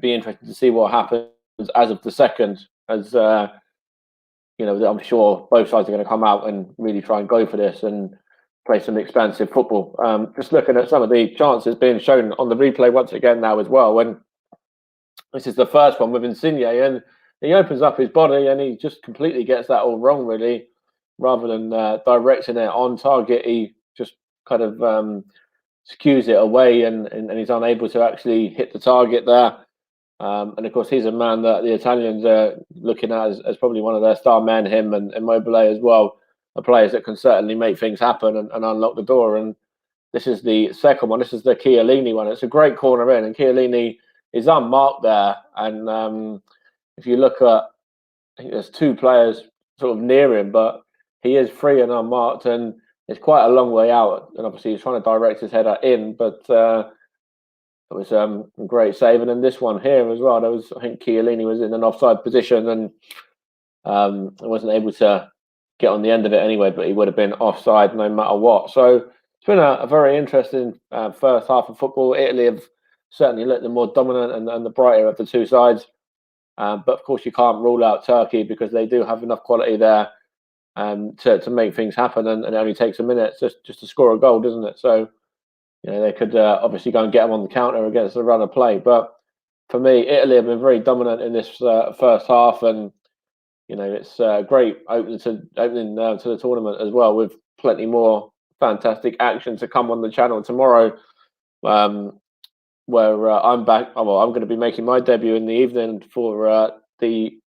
be interesting to see what happens as of the second, as, I'm sure both sides are going to come out and really try and go for this and play some expansive football. Just looking at some of the chances being shown on the replay once again now as well. When this is the first one with Insigne, and he opens up his body and he just completely gets that all wrong, really. Rather than directing it on target, he just kind of skews it away and he's unable to actually hit the target there. And of course, he's a man that the Italians are looking at as probably one of their star men, him and Immobile as well, are players that can certainly make things happen and unlock the door. And this is the second one. This is the Chiellini one. It's a great corner in, and Chiellini is unmarked there. And if you look at, I think there's two players sort of near him, but he is free and unmarked, and it's quite a long way out. And obviously, he's trying to direct his header in, but it was a great save. And then this one here as well, I think Chiellini was in an offside position and wasn't able to get on the end of it anyway, but he would have been offside no matter what. So it's been a very interesting first half of football. Italy have certainly looked the more dominant and the brighter of the two sides. But of course, you can't rule out Turkey because they do have enough quality there to make things happen. And it only takes a minute just to score a goal, doesn't it? So, they could obviously go and get them on the counter against the run of play. But for me, Italy have been very dominant in this first half. And, it's a great opening to the tournament as well, with plenty more fantastic action to come on the channel tomorrow. Where I'm back. Well, I'm going to be making my debut in the evening for the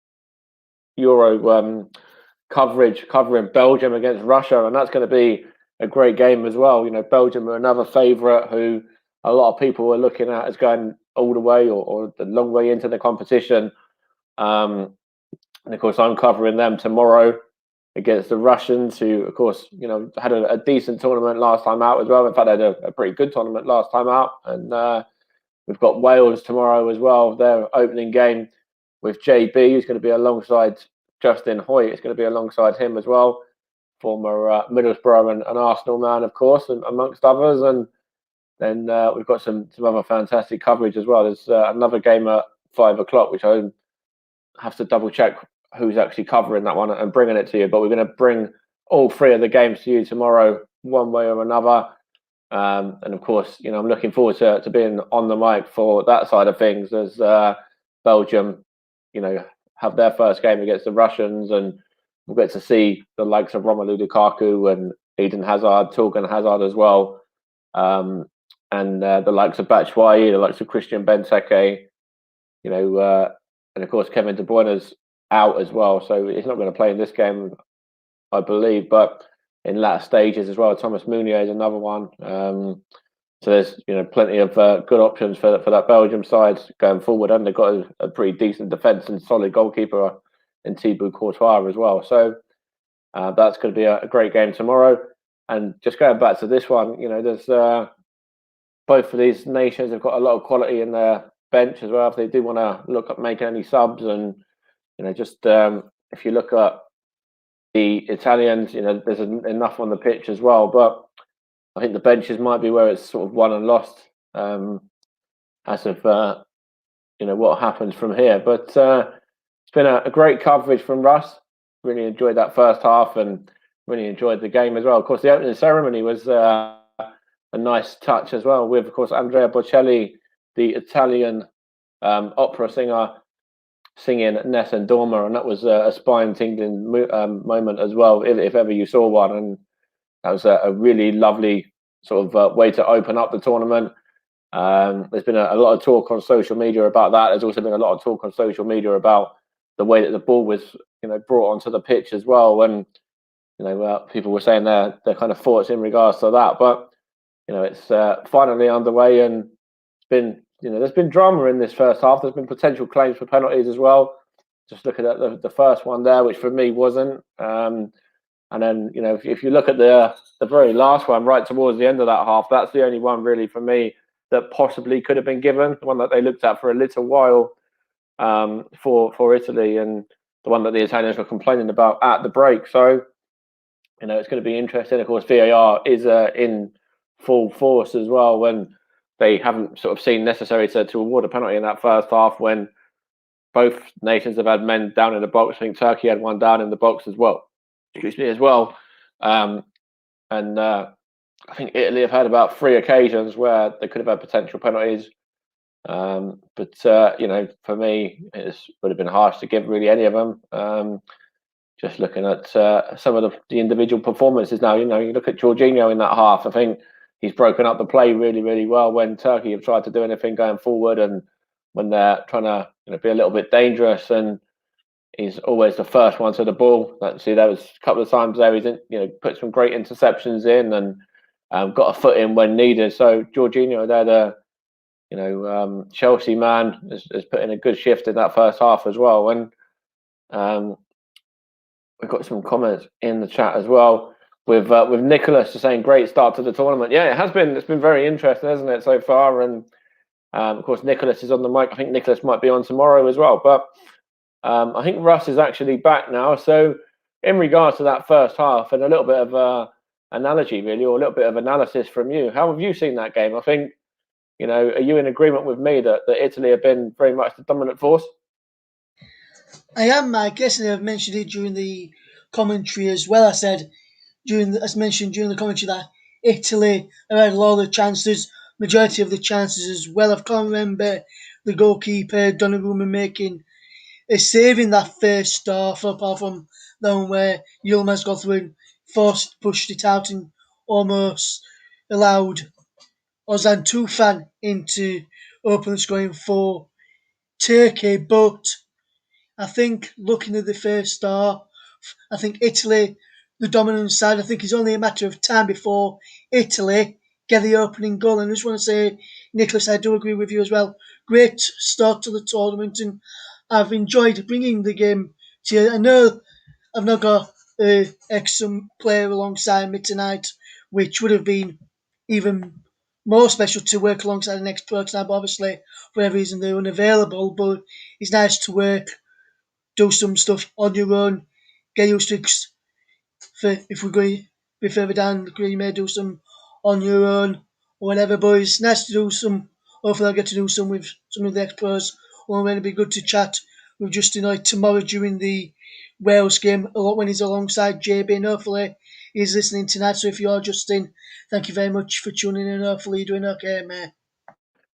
Euro coverage, covering Belgium against Russia, and that's going to be a great game as well. Belgium are another favourite who a lot of people are looking at as going all the way or the long way into the competition. And of course, I'm covering them tomorrow against the Russians, who, of course, had a decent tournament last time out as well. In fact, they had a pretty good tournament last time out, and we've got Wales tomorrow as well. Their opening game with JB, who's going to be alongside Justin Hoyt. It's going to be alongside him as well, former Middlesbrough and Arsenal man, of course, and amongst others. And then we've got some other fantastic coverage as well. There's another game at 5 o'clock, which I have to double check who's actually covering that one and bringing it to you. But we're going to bring all three of the games to you tomorrow, one way or another. And of course, I'm looking forward to being on the mic for that side of things as Belgium, have their first game against the Russians, and we'll get to see the likes of Romelu Lukaku and Eden Hazard, Torgan Hazard as well, and the likes of Batshuayi, the likes of Christian Benteke, and of course Kevin De Bruyne's out as well, so he's not going to play in this game, I believe, but in latter stages as well. Thomas Meunier is another one. So there's plenty of good options for that Belgium side going forward, and they've got a pretty decent defence and solid goalkeeper in Thibaut Courtois as well. So that's going to be a great game tomorrow. And just going back to this one, there's both of these nations have got a lot of quality in their bench as well. If they do want to look at making any subs, and if you look at the Italians, there's enough on the pitch as well, but I think the benches might be where it's sort of won and lost as of what happens from here. But it's been a great coverage from Russ. Really enjoyed that first half and really enjoyed the game as well. Of course, the opening ceremony was a nice touch as well, with, of course, Andrea Bocelli, the Italian opera singer, singing Nessun Dorma, and that was a spine-tingling moment as well, if ever you saw one. And that was a really lovely sort of way to open up the tournament. There's been a lot of talk on social media about that. There's also been a lot of talk on social media about the way that the ball was, brought onto the pitch as well. When people were saying their kind of thoughts in regards to that, but it's finally underway, and it's been there's been drama in this first half. There's been potential claims for penalties as well. Just looking at the first one there, which for me wasn't. And then if you look at the very last one, right towards the end of that half, that's the only one really for me that possibly could have been given. The one that they looked at for a little while for Italy, and the one that the Italians were complaining about at the break. So it's going to be interesting. Of course, VAR is in full force as well when they haven't sort of seen necessary to award a penalty in that first half, when both nations have had men down in the box. I think Turkey had one down in the box as well. And I think Italy have had about 3 occasions where they could have had potential penalties. But for me, it would have been harsh to give really any of them. Just looking at some of the individual performances now, you look at Jorginho in that half. I think he's broken up the play really, really well when Turkey have tried to do anything going forward, and when they're trying to be a little bit dangerous, and he's always the first one to the ball. That was a couple of times there. He's put some great interceptions in, and got a foot in when needed. So Jorginho, there, the Chelsea man, has put in a good shift in that first half as well. And we've got some comments in the chat as well with Nicholas just saying great start to the tournament. Yeah, it has been. It's been very interesting, hasn't it, so far? And of course, Nicholas is on the mic. I think Nicholas might be on tomorrow as well. But I think Russ is actually back now. So in regards to that first half, and a little bit of analogy really, or a little bit of analysis from you, how have you seen that game? I think, are you in agreement with me that Italy have been very much the dominant force? I am, Mike. Yes, and I've mentioned it during the commentary as well. I said as mentioned during the commentary that Italy have had a lot of the chances, majority of the chances as well. I can't remember the goalkeeper Donnarumma making a save in that first half, apart from the one where Yilmaz got through and pushed it out and almost allowed Ozan Tufan in to open the scoring for Turkey. But I think looking at the first half, I think Italy, the dominant side, I think it's only a matter of time before Italy get the opening goal. And I just want to say, Nicholas, I do agree with you as well. Great start to the tournament, and I've enjoyed bringing the game to you. I know I've not got an excellent player alongside me tonight, which would have been even more special to work alongside an expert tonight, but obviously, for whatever reason, they're unavailable. But it's nice to work, do some stuff on your own, get used to it. For if we're going a bit further down the career, you may do some on your own or whatever. But it's nice to do some. Hopefully, I'll get to do some with some of the ex-pros. Well, it'll be good to chat with Justin tomorrow during the Wales game, a lot when he's alongside JB, and hopefully he's listening tonight. So if you are Justin, thank you very much for tuning in. Hopefully you're doing okay, mate.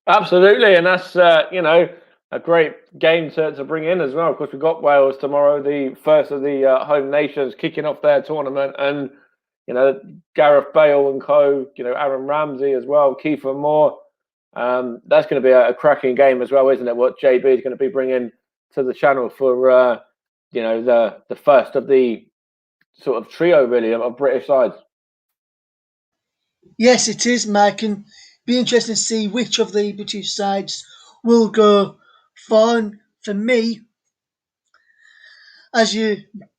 Absolutely, and that's a great game to bring in as well. Of course, we've got Wales tomorrow, the first of the home nations kicking off their tournament, and Gareth Bale and co, Aaron Ramsey as well, Kiefer Moore. That's going to be a cracking game as well, isn't it? What JB is going to be bringing to the channel for the first of the sort of trio really of British sides. Yes, it is, Mike, and be interesting to see which of the British sides will go far. And for me, as you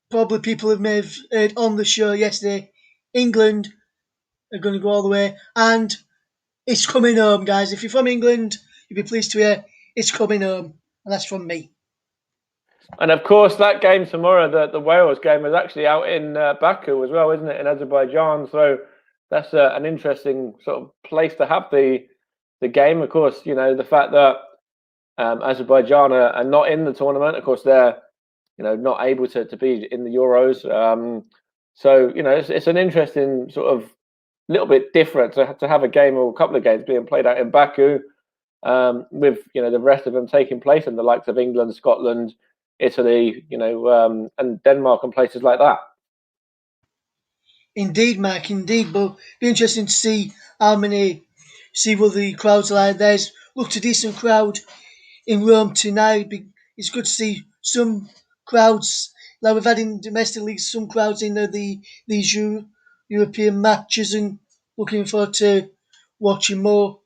probably people may have heard on the show yesterday, England are going to go all the way, and it's coming home, guys. If you're from England, you'll be pleased to hear it's coming home, and that's from me. And of course, that game tomorrow, the Wales game, is actually out in Baku as well, isn't it, in Azerbaijan? So that's an interesting sort of place to have the game. Of course, the fact that Azerbaijan are not in the tournament. Of course, they're not able to be in the Euros. So it's an interesting sort of little bit different to have a game or a couple of games being played out in Baku, with the rest of them taking place in the likes of England, Scotland, Italy, and Denmark and places like that. Indeed, Mike, indeed. But be interesting to see what the crowds are like. There's looked a decent crowd in Rome tonight. It's good to see some crowds like we've had in domestic leagues. Some crowds in these European matches, and looking forward to watching more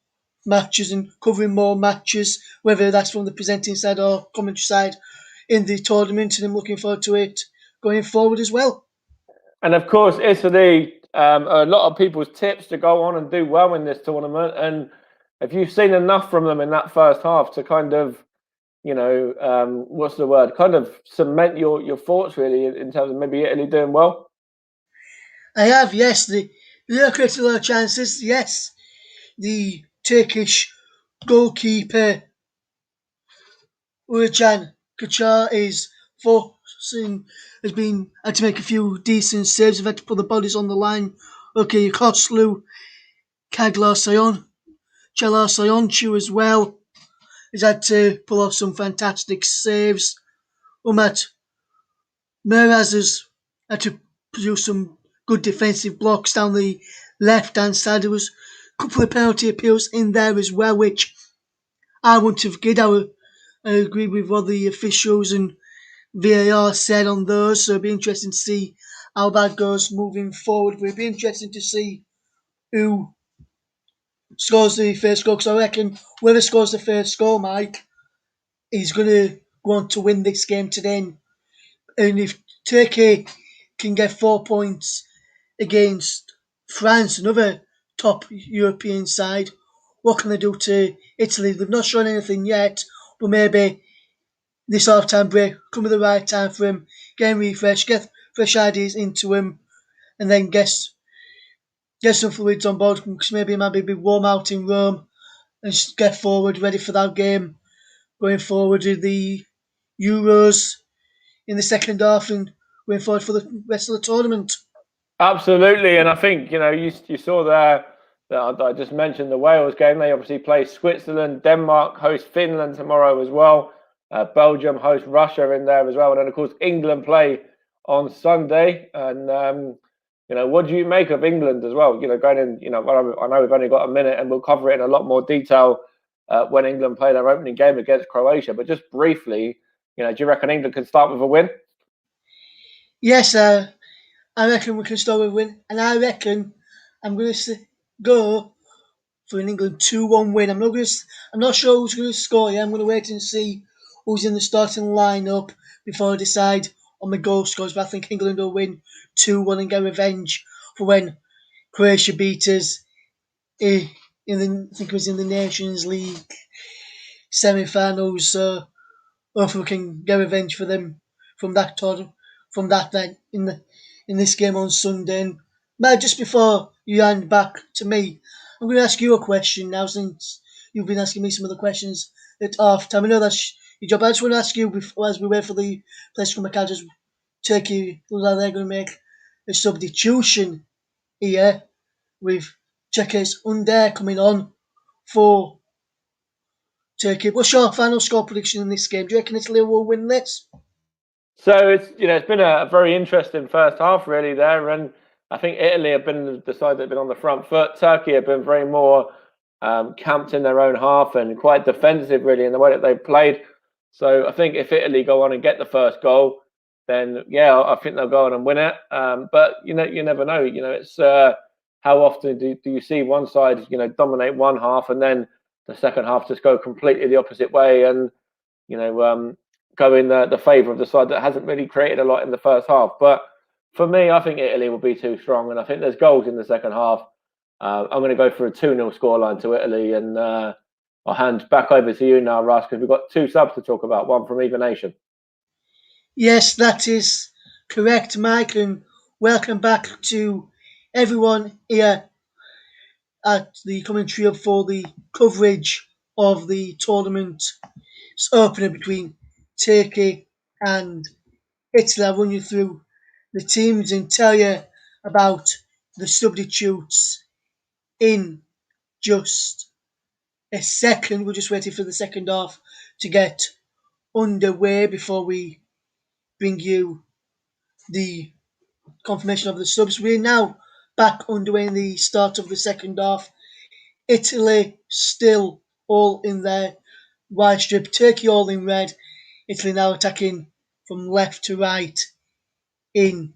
matches and covering more matches, whether that's from the presenting side or commentary side in the tournament. And I'm looking forward to it going forward as well. And of course, Italy, a lot of people's tips to go on and do well in this tournament. And have you seen enough from them in that first half to kind of, what's the word? Kind of cement your thoughts really in terms of maybe Italy doing well? I have, yes. They created a lot of chances, yes. The Turkish goalkeeper Urcan Kachar is forcing has been had to make a few decent saves. They've had to put the bodies on the line. Okay, Koslu, Kaglar Sayon, Chalar Sayonchu as well. He's had to pull off some fantastic saves. Umat Meraz has had to produce some good defensive blocks down the left hand side. There was a couple of penalty appeals in there as well, which I wouldn't have given. I agree with what the officials and VAR said on those, so it'll be interesting to see how that goes moving forward. But it'll be interesting to see who scores the first goal, because I reckon whoever scores the first goal, Mike, is going to want to win this game today. And if Turkey can get 4 points against France, another top European side, what can they do to Italy? They've not shown anything yet, but maybe this half-time break come at the right time for him, get refreshed, get fresh ideas into him, and then get some fluids on board, because maybe it might be a bit warm out in Rome, and just get forward, ready for that game, going forward to the Euros in the second half and going forward for the rest of the tournament. Absolutely, and I think you saw there that I just mentioned the Wales game. They obviously play Switzerland, Denmark host Finland tomorrow as well. Belgium host Russia in there as well, and then of course England play on Sunday. And what do you make of England as well? Going in. I know we've only got a minute, and we'll cover it in a lot more detail when England play their opening game against Croatia. But just briefly, do you reckon England can start with a win? Yes, I reckon we can start with a win, and I reckon I'm going to go for an England 2-1 win. I'm not sure who's going to score yet. I'm going to wait and see who's in the starting lineup before I decide on my goal scores. But I think England will win 2-1 and get revenge for when Croatia beat us I think it was in the Nations League semi-finals. So hopefully we can get revenge for them from that tournament, from that night in this game on Sunday. And Matt, just before you hand back to me, I'm going to ask you a question now, since you've been asking me some of the questions at half time. I know that's your job. I just want to ask you before, as we wait for the players to come back out, just Turkey looks like they're going to make a substitution here with Checkers Under coming on for Turkey. What's your final score prediction in this game? Do you reckon Italy will win this? So it's been a very interesting first half really there, and I think Italy have been the side that have been on the front foot. Turkey have been very more camped in their own half and quite defensive really in the way that they've played. So I think if Italy go on and get the first goal, then yeah, I think they'll go on and win it. But you never know. It's how often do you see one side dominate one half and then the second half just go completely the opposite way and you know go in the favour of the side that hasn't really created a lot in the first half. But for me, I think Italy will be too strong, and I think there's goals in the second half. I'm going to go for a 2-0 scoreline to Italy, and I'll hand back over to you now, Russ, because we've got two subs to talk about, one from either nation. Yes, that is correct, Mike, and welcome back to everyone here at the commentary for the coverage of the tournament opener between Turkey and Italy. I'll run you through the teams and tell you about the substitutes in just a second. We're just waiting for the second half to get underway before we bring you the confirmation of the subs. We're now back underway in the start of the second half. Italy still all in their white strip, Turkey all in red. Italy now attacking from left to right in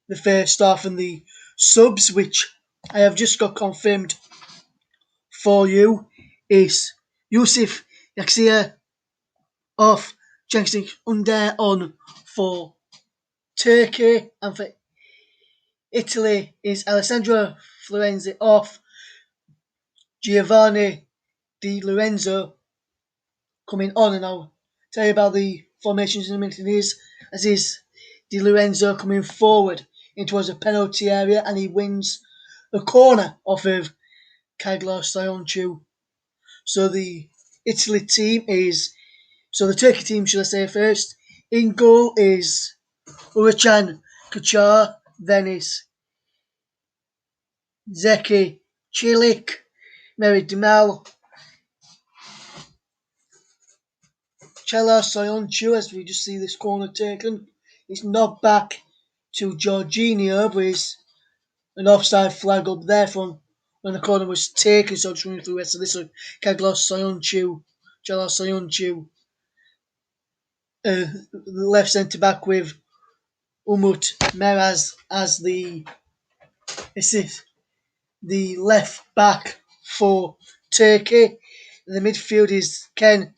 the first half, and the subs, which I have just got confirmed for you, is Yusuf Yaxia off, Cengiz Under on for Turkey, and for Italy is Alessandro Florenzi off, Giovanni Di Lorenzo coming on, and I'll tell you about the formations in a minute. It is as is Di Lorenzo coming forward into a penalty area, and he wins a corner off of Kaglos Sionchu. So the Turkey team, should I say first, in goal is Urachan Kachar, then is Zeki Chilik, Mary Demal, Chela Soyuncu, as we just see this corner taken. It's not back to Jorginho, but it's an offside flag up there from when the corner was taken. So just running through the rest of this. So Kaglos Soyuncu, Chela Soyuncu, the left centre back with Umut Meraz as the left back for Turkey. The midfield is Kenan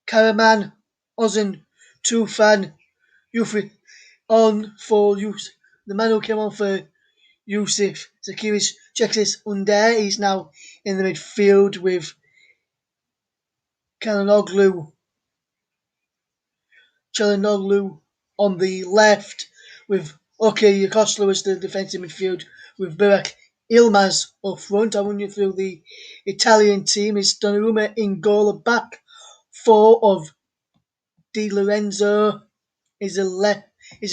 Karaman, Ozan Tufan, Yufi on for Yusuf. The man who came on for Yusuf Zakiris Cheksis Under. He's now in the midfield with Chalanoglu on the left, with Yokoslu as the defensive midfield, with Burak Ilmaz up front. I run you through the Italian team. Is Donnarumma in goal, a back four of Di Lorenzo is a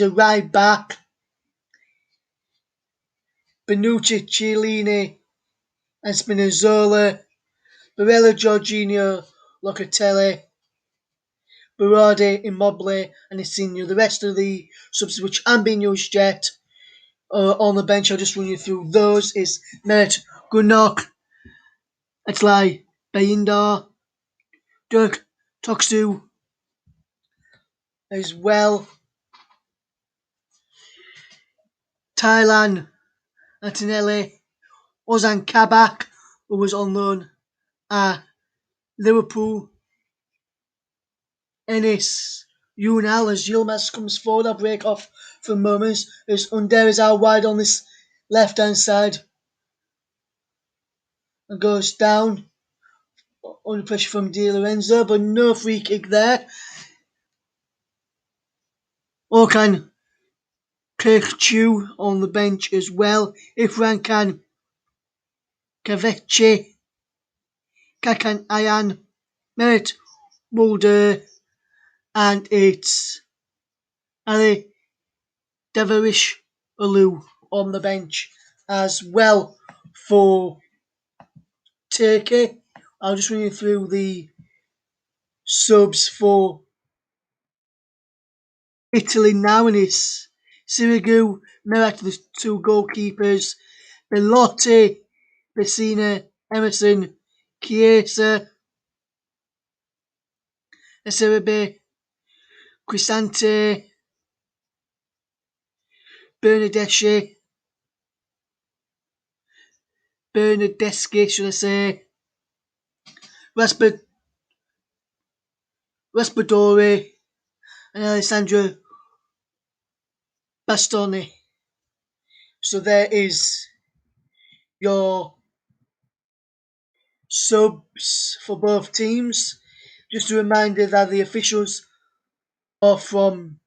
right back. Benucci, Chiellini and Spinazzola, Barella, Jorginho, Locatelli, Berardi, Immobile and Insigne. The rest of the subs which aren't being used yet on the bench, I'll just run you through those, is Mert Gunok, Atlai Bayindar, Dirk Toksu as well, Thailand, Antonelli, Ozan Kabak, who was on loan at Liverpool, Enis Unal as Yilmaz comes forward. I'll break off for moments as Under is out wide on this left hand side and goes down under pressure from Di Lorenzo, but no free kick there. Orkan Kirkchu on the bench as well. Ifran Khan, Kavechi, Kakan Ayan, Merit Mulder, and it's Ali Deverish Ulu on the bench as well for Turkey. I'll just run you through the subs for Italy now, and it's Sirigu, Merat, the two goalkeepers, Bellotti, Pessina, Emerson, Chiesa, Acerbe, Crisante, Bernadeschi, should I say, Raspadori, and Alessandro Bastoni. So there is your subs for both teams. Just a reminder that the officials are from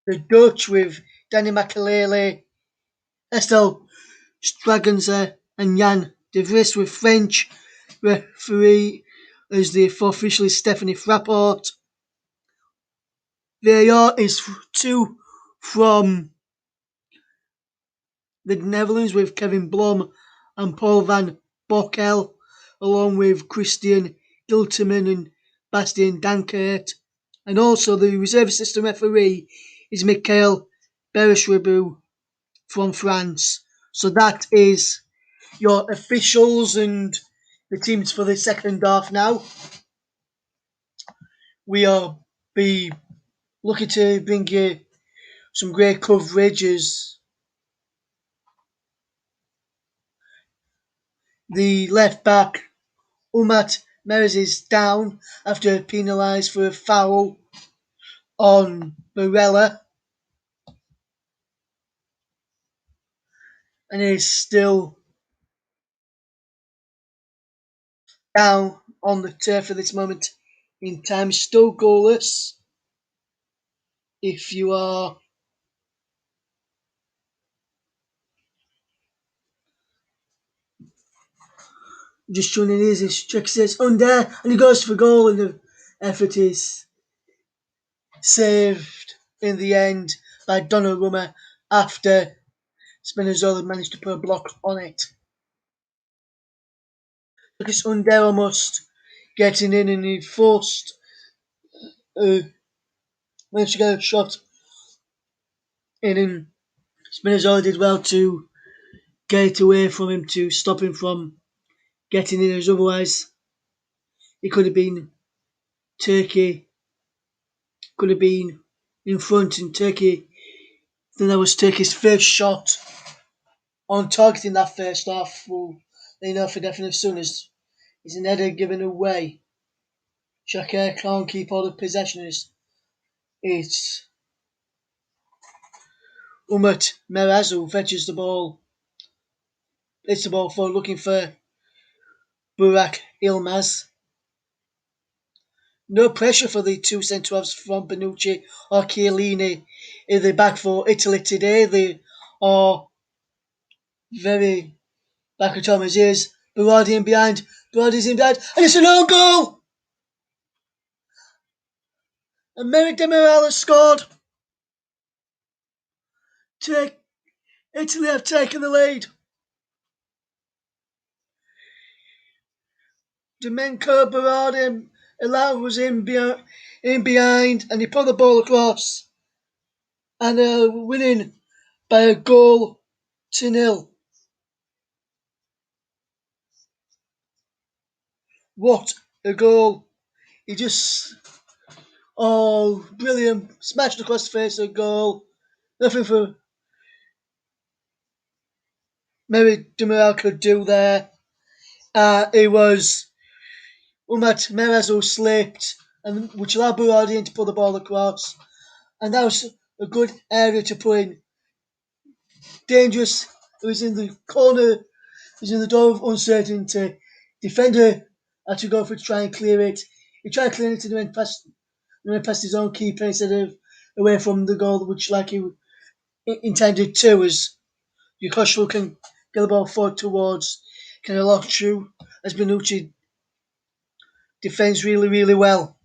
the Dutch, with Danny Makalele, Estelle Stragenzer and Jan de Vries, with French referee as the official is Stephanie Frapport. VAR is two from the Netherlands, with Kevin Blom and Paul van Bockel, along with Christian Gilterman and Bastian Dankert. And also the reserve system referee is Mikhail Beresribu from France. So that is your officials and the teams for the second half now. We'll be looking to bring you some great coverage as the left back Umat Meres is down after penalised for a foul on Barella and is still down on the turf at this moment in time. Still goalless. If you are just tuning in, his check says under and he goes for goal and the effort is saved in the end by Donnarumma after Spinazzola managed to put a block on it. Lucas Under almost getting in and he forced managed to get a shot in and Spinazzola did well to get away from him to stop him from getting in, as otherwise it could have been Turkey, could have been in front in Turkey. Then that was Turkey's first shot on target in that first half. Well, they know for definite as soon as it's an header given away. Shakir can't keep all the possession. It's Umut Merazu fetches the ball. It's the ball for looking for Burak Ilmaz. No pressure for the two centre-halves from Bonucci or Chiellini in the back for Italy today. They are very back at Thomas is. Berardi in behind. Berardi's in behind. And it's an own goal! And Merrick Demiral has scored. Italy have taken the lead. Domenko Berardi was in behind and he put the ball across. And winning by a goal to nil. What a goal! He just, brilliant, smashed across the face of goal. Nothing for Mary Demiral could do there. It was Umat Meres who slipped, and which allowed Berardi to put the ball across. And that was a good area to put in. Dangerous. It was in the corner. It was in the door of uncertainty. Defender had to go for to try and clear it. He tried clearing it and went past his own keeper instead of away from the goal, which like he intended to, as Yukoshlu can get the ball forward towards kind of locked through as Bonucci defends really, really well.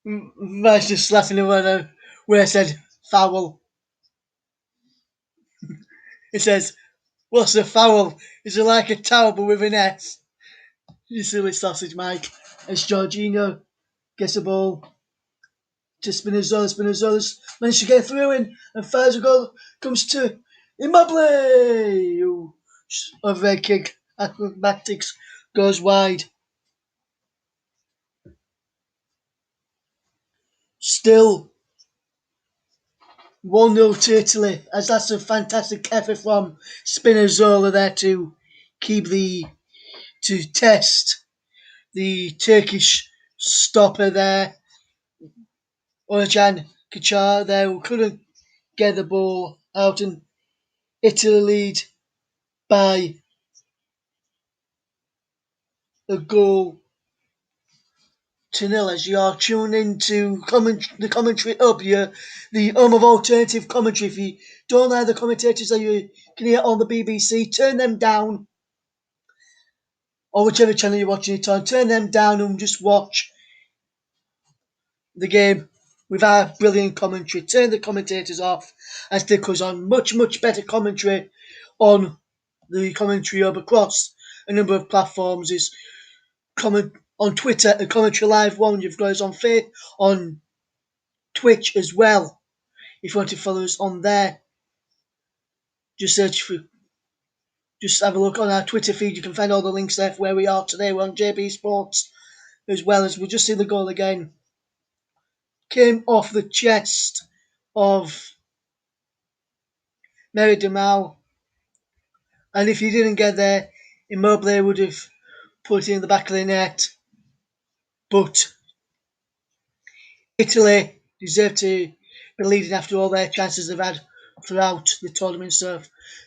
Man's just slapping him on where I said foul. It says, what's a foul? Is it like a towel but with an S? You silly sausage, Mike. As Jorginho gets the ball to Spinazzola. Spinazzola's managed to get through and fires a goal. Comes to Immobile. A red kick. Acrobatics goes wide. Still 1-0 to Italy, as that's a fantastic effort from Spinazzola there to test the Turkish stopper there. Orjan Kachar there who couldn't get the ball out, and Italy lead by a goal to nil. As you are tuned into the commentary up here, the home of alternative commentary. If you don't like the commentators that you can hear on the BBC, turn them down, or whichever channel you're watching it on, turn them down and just watch the game with our brilliant commentary. Turn the commentators off and stick us on much, much better commentary on the commentary hub across a number of platforms. Is comment on Twitter at Commentary Live 1. You've got us on Twitch as well. If you want to follow us on there, just have a look on our Twitter feed. You can find all the links there for where we are today. We're on JB Sports as well. As we'll just see the goal again. Came off the chest of Mary Demal. And if he didn't get there, Immobile would have put it in the back of the net. But Italy deserve to be leading after all their chances they've had throughout the tournament. So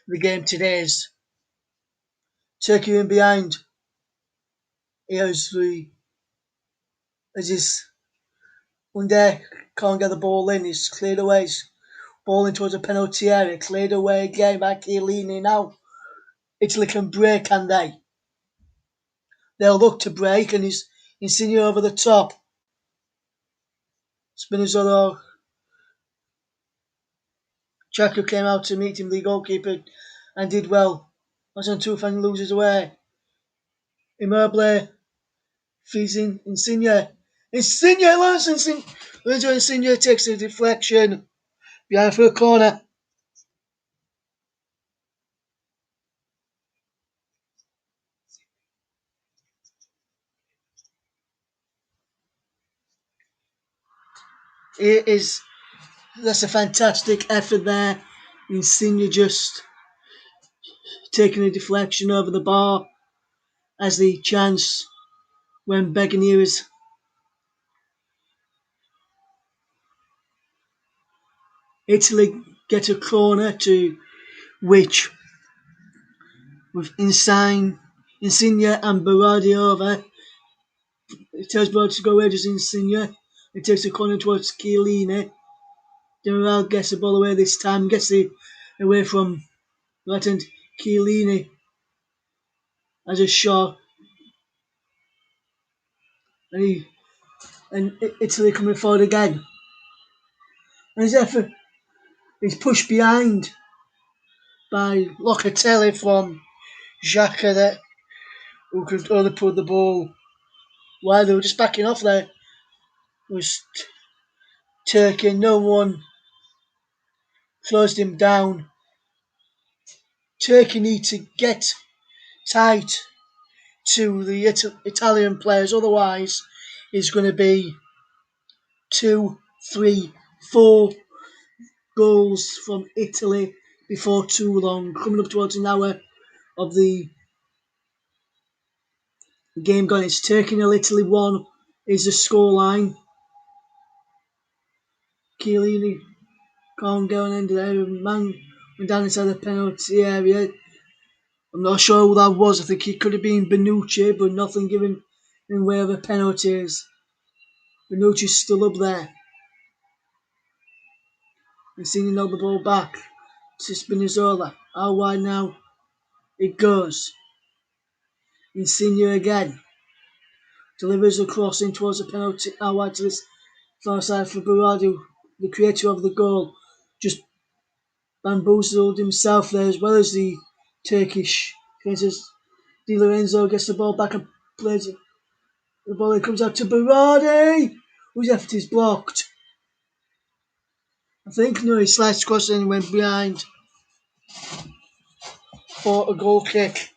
the game today is Turkey in behind. Here's his Under can't get the ball in. He's cleared away. He's balling towards a penalty area. Cleared away again by Chiellini. Now Italy can break, can they? They'll look to break, and he's Insigne over the top. Spinazzola. Chaka came out to meet him, the goalkeeper, and did well. Was on 2 and loses away. Immobile feeds in Insigne. Insigne lands Insigne. Lorenzo Insigne takes the deflection behind for a corner. That's a fantastic effort there. Insigne just taking a deflection over the bar as the chance when Beganiers Italy get a corner to which with Insigne and Berardi over. It tells Berardi to go away, just Insigne. It takes a corner towards Chiellini. Demiral gets the ball away this time, gets it away from right-hand Chiellini as a shot. And Italy coming forward again. And his effort is pushed behind by Locatelli from Xhaka that who could only put the ball while they were just backing off there. Was Turkey, no one closed him down. Turkey need to get tight to the Italian players, otherwise it's going to be 2, 3, 4 goals from Italy before too long. Coming up towards an hour of the game gone. It's Turkey 0, Italy 1 is the scoreline. Chiellini can't go on into there. Man went down inside the penalty area. I'm not sure who that was. I think it could have been Bonucci, but nothing given in way of a penalty. Bonucci's still up there. And seeing the ball back to Spinazzola. How wide now? It goes. Insigne again. Delivers a cross in towards the penalty. How wide to this far side for Berardi, the creator of the goal. Just bamboozled himself there as well as the Turkish defenders. Di Lorenzo gets the ball back and plays it. The ball comes out to Berardi, whose effort is blocked. I think no, he sliced across and went behind for a goal kick.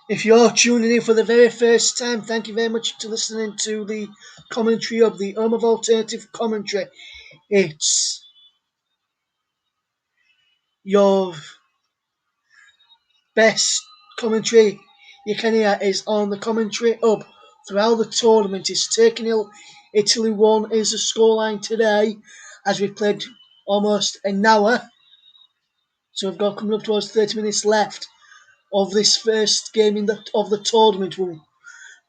If you're tuning in for the very first time, thank you very much for listening to the commentary of the Home of Alternative Commentary. It's your best commentary you can hear is on the commentary up throughout the tournament. It's Turkey 0, Italy 1 is the scoreline today as we've played almost an hour. So we've got coming up towards 30 minutes left of this first game of the tournament. Well,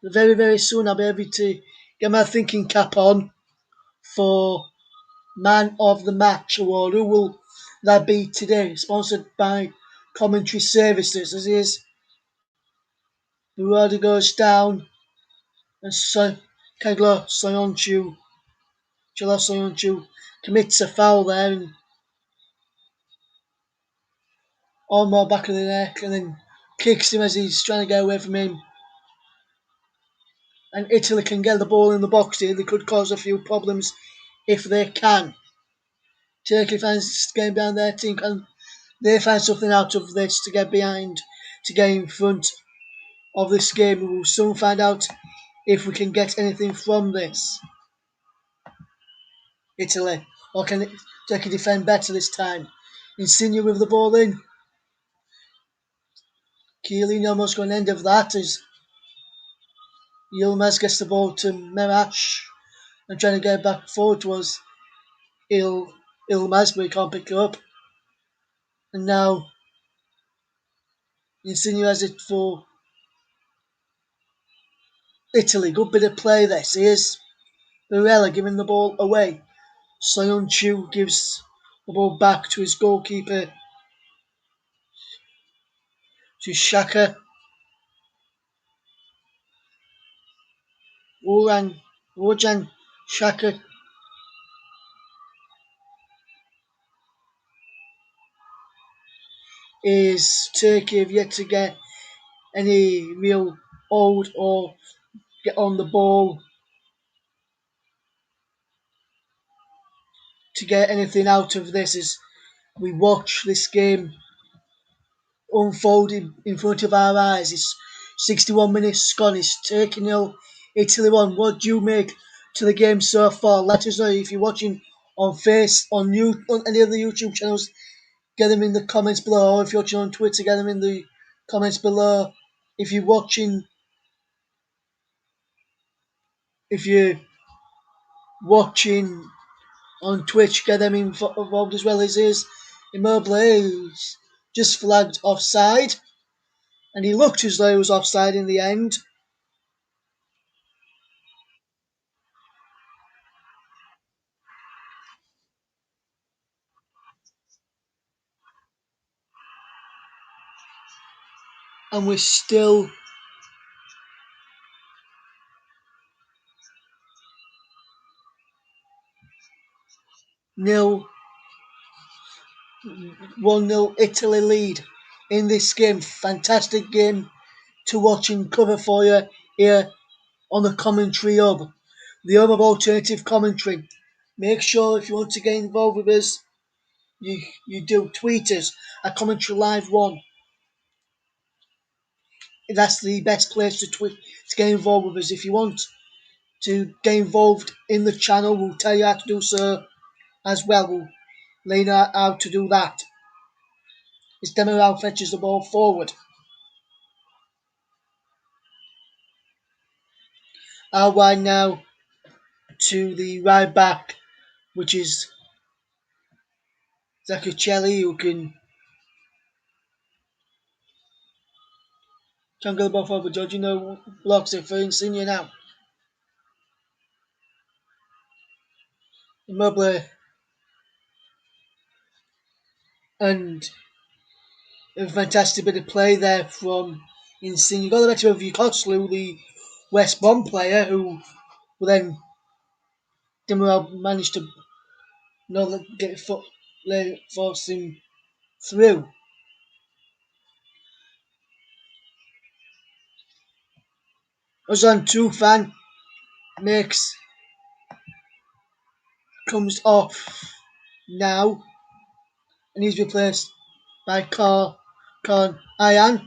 very, very soon I'll be able to get my thinking cap on for Man of the Match award. Who will that be today? Sponsored by Commentary Services. As is, the rider goes down, and Kaglo Soyuncu commits a foul there, and Olmo back of the neck, and then kicks him as he's trying to get away from him. And Italy can get the ball in the box here. They could cause a few problems if they can. Turkey fans getting behind their team, can they find something out of this to get behind, to get in front of this game? We'll soon find out if we can get anything from this. Italy, or can Turkey defend better this time? Insigne with the ball in. Chiellini almost got an end of that as Yilmaz gets the ball to Merash and trying to get back forward towards Yilmaz, but he can't pick it up. And now Insigne has it for Italy. Good bit of play this. Here's Barella giving the ball away. Soyuncu gives the ball back to his goalkeeper, to Shaka. Orjan Shaka is Turkey have yet to get any real hold or get on the ball to get anything out of this as we watch this game unfolding in front of our eyes. It's 61 minutes gone. It's Turkey 0, Italy 1. What do you make to the game so far? Let us know if you're watching on on any of the YouTube channels. Get them in the comments below. Or if you're watching on Twitter, get them in the comments below. If you're watching on Twitch, get them involved as well as is. Immobile just flagged offside, and he looked as though he was offside in the end. And we're still nil 1-0 Italy lead in this game. Fantastic game to watch and cover for you here on the commentary hub. The hub of alternative commentary. Make sure if you want to get involved with us, you do tweet us at Commentary Live 1. That's the best place to get involved with us. If you want to get involved in the channel, we'll tell you how to do so as well. We'll lay out how to do that. It's Demiral fetches the ball forward. Out wide now to the right back, which is Zaccacelli, who can get the ball forward. Jorginho blocks it for Insigne now. Immobile and a fantastic bit of play there from Insigne. Got the better of Yukoslu, the West Brom player, who then Demiral managed to not get foot, force him through. Ozan Tufan comes off now, and he's replaced by Khan Ayan.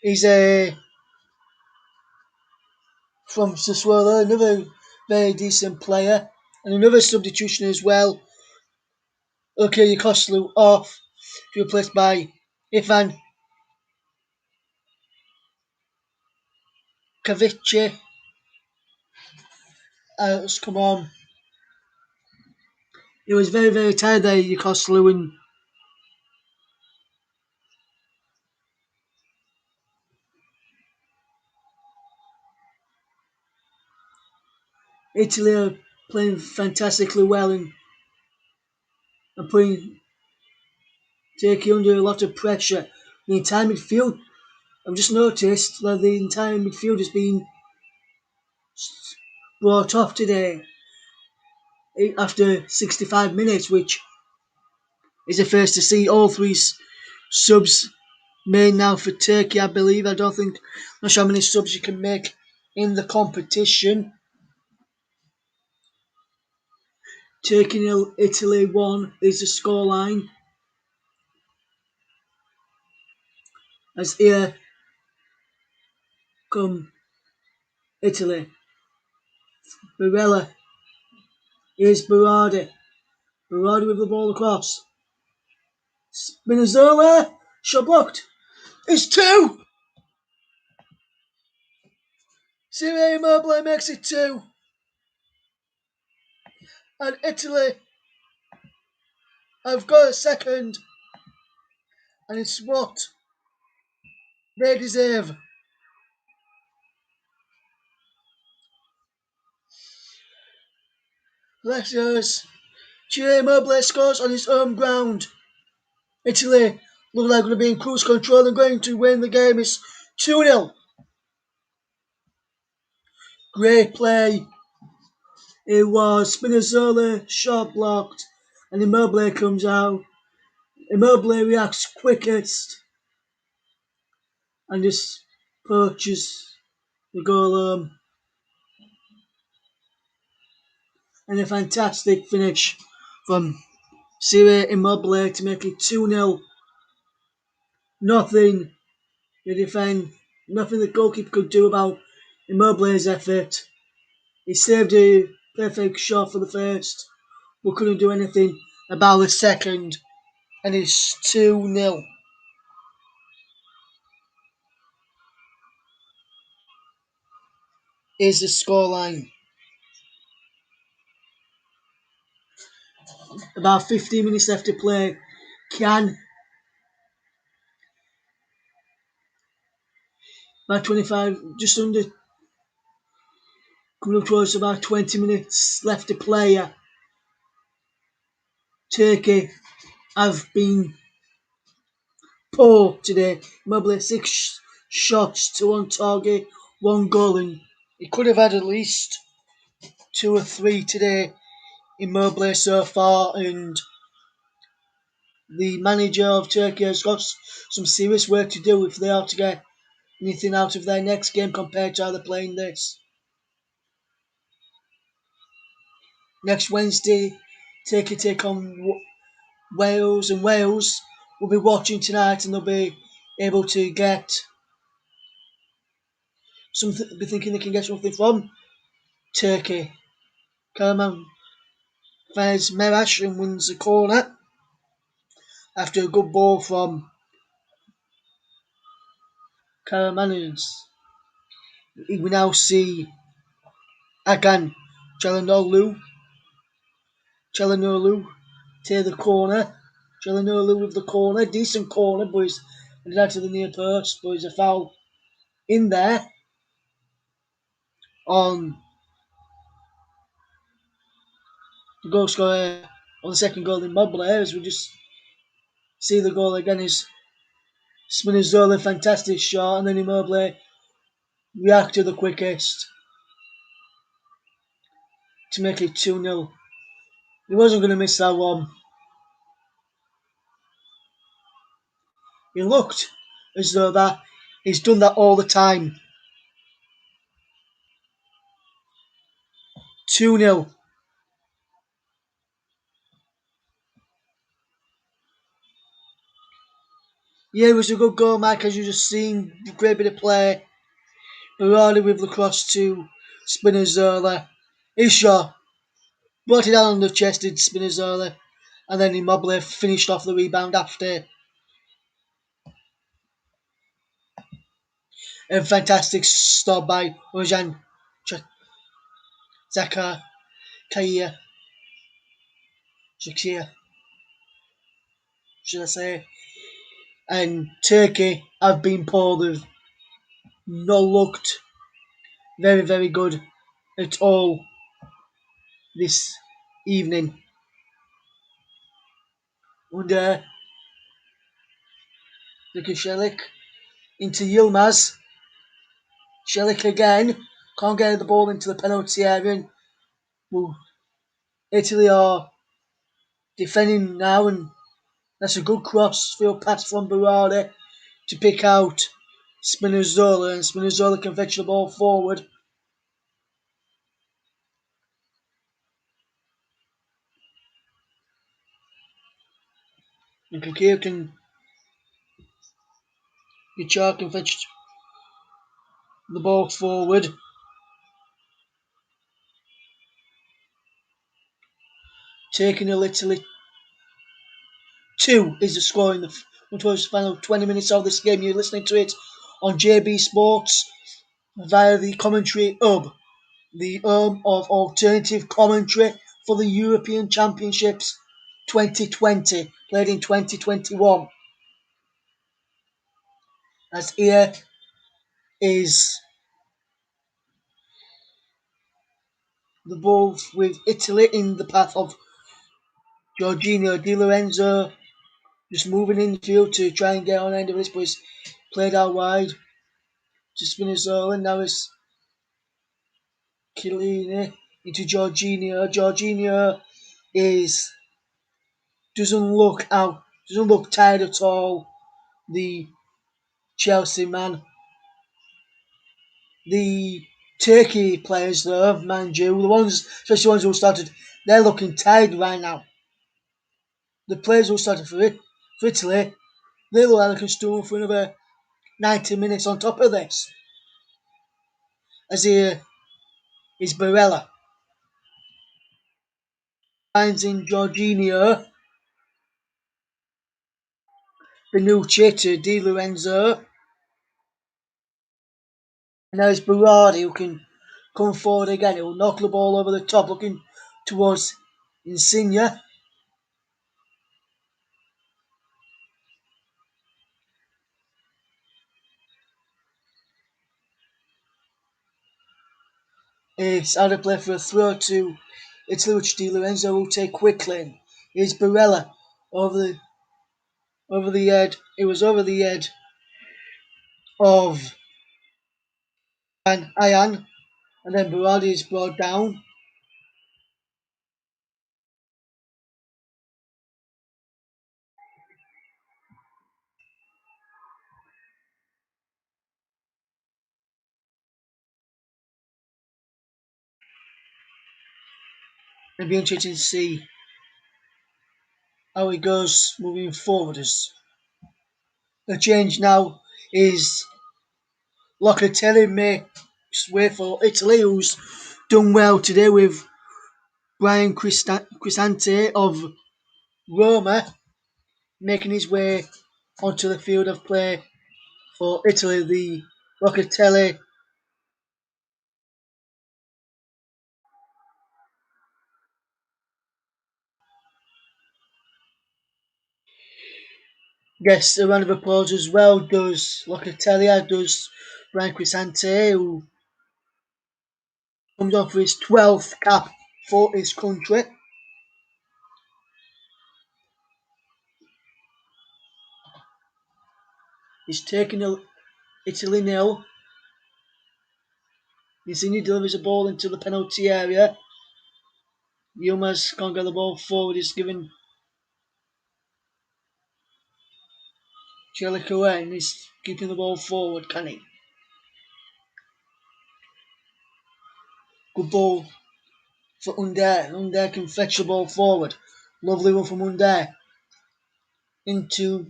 He's from Sassuolo, another very decent player, and another substitution as well. Okay, Yukoslu off, replaced by Ivan Kavici. Let's come on. He was very, very tired there, Yukoslu, and Italy are playing fantastically well and putting Turkey under a lot of pressure. The entire midfield, I've just noticed that the entire midfield has been brought off today after 65 minutes, which is the first to see all three subs made now for Turkey, I believe. I don't think, I'm not sure how many subs you can make in the competition. Turkey 0, Italy 1 is the scoreline. As here come Italy. Barella. Here's Berardi. Berardi with the ball across. Spinazzola. Shot blocked. It's 2! Ciro Immobile makes it 2. And Italy have got a second. And it's what they deserve. Lectures. Ciro Immobile scores on his home ground. Italy look like they're going to be in cruise control and going to win the game. It's 2-0. Great play. It was Spinazzola, shot blocked, and Immobile comes out. Immobile reacts quickest and just poaches the goal home. And a fantastic finish from Ciro Immobile to make it 2-0. Nothing to defend, nothing the goalkeeper could do about Immobile's effort. He saved a perfect shot for the first, but couldn't do anything about the second, and it's 2-0. Is the scoreline. About 15 minutes left to play. Can about 25, just under, coming up towards about 20 minutes left to play. Turkey have been poor today. Mobile 6 shots to 1 target, 1 goal, and he could have had at least 2 or 3 today in Mobile so far. And the manager of Turkey has got some serious work to do if they are to get anything out of their next game compared to how they're playing this. Next Wednesday, Turkey take on Wales, and Wales will be watching tonight, and they'll be able to get something. Be thinking they can get something from Turkey. Karaman fires Merash and wins the corner after a good ball from Karamanins. We now see Agan Çalhanoğlu take the corner. Çalhanoğlu with the corner, decent corner, but he's headed out to the near post, but there's a foul in there on the goal scorer on the second goal in Immobile. As we just see the goal again is Spinazzola, fantastic shot, and then Immobile reacted the quickest to make it 2-0. He wasn't going to miss that one. He looked as though that he's done that all the time. 2-0. Yeah, it was a good goal, Mike, as you just seen. Great bit of play. Berardi with the cross to Spinazzola. His shot brought it down on the chest, did Spinazzola, and then Immobile finished off the rebound after. A fantastic stop by Rojan Zakaria, Shakir, should I say. And Turkey have been poor. They've not looked very, very good at all this evening. Under Shelik into Yilmaz. Shelik again. Can't get the ball into the penalty area. Well, Italy are defending now, and that's a good cross field pass from Berardi to pick out Spinazzola, and Spinazzola can fetch the ball forward. And Kakir can Yachar can fetch the ball forward. Taking a little 2 is the score in the final 20 minutes of this game. You're listening to it on JB Sports via the commentary hub, the home of alternative commentary for the European Championships 2020, played in 2021. As here is the ball with Italy in the path of Jorginho Di Lorenzo, just moving in the field to try and get on end of this, but it's played out wide to Spinazzola. Now it's Chiellini into Jorginho. Jorginho doesn't look tired at all. The Chelsea man. The Turkey players though, mind you, the ones, especially the ones who started, they're looking tired right now. The players who started for Italy, they look like they can stall for another 90 minutes on top of this. As here is Barella. Finds in Jorginho. Benucci to Di Lorenzo. And there's Berardi who can come forward again. He'll knock the ball over the top, looking towards Insigne. It's out of play for a throw to Italy, which Di Lorenzo will take quickly. Here's Barella over the head. It was over the head of Ayan, and then Berardi is brought down. It'll be interesting to see how it goes moving forward. As the change now is Locatelli makes way for Italy, who's done well today with Brian Cristante of Roma making his way onto the field of play for Italy. The Locatelli gets a round of applause as well. Does Locatelli, does Brian Cristante, who comes on for his 12th cap for his country. He's taking Italy nil. Insigne delivers a ball into the penalty area. Yilmaz can't get the ball forward. He's giving Chelik away and he's keeping the ball forward, can he? Good ball for Under. Under can fetch the ball forward. Lovely one from Under. Into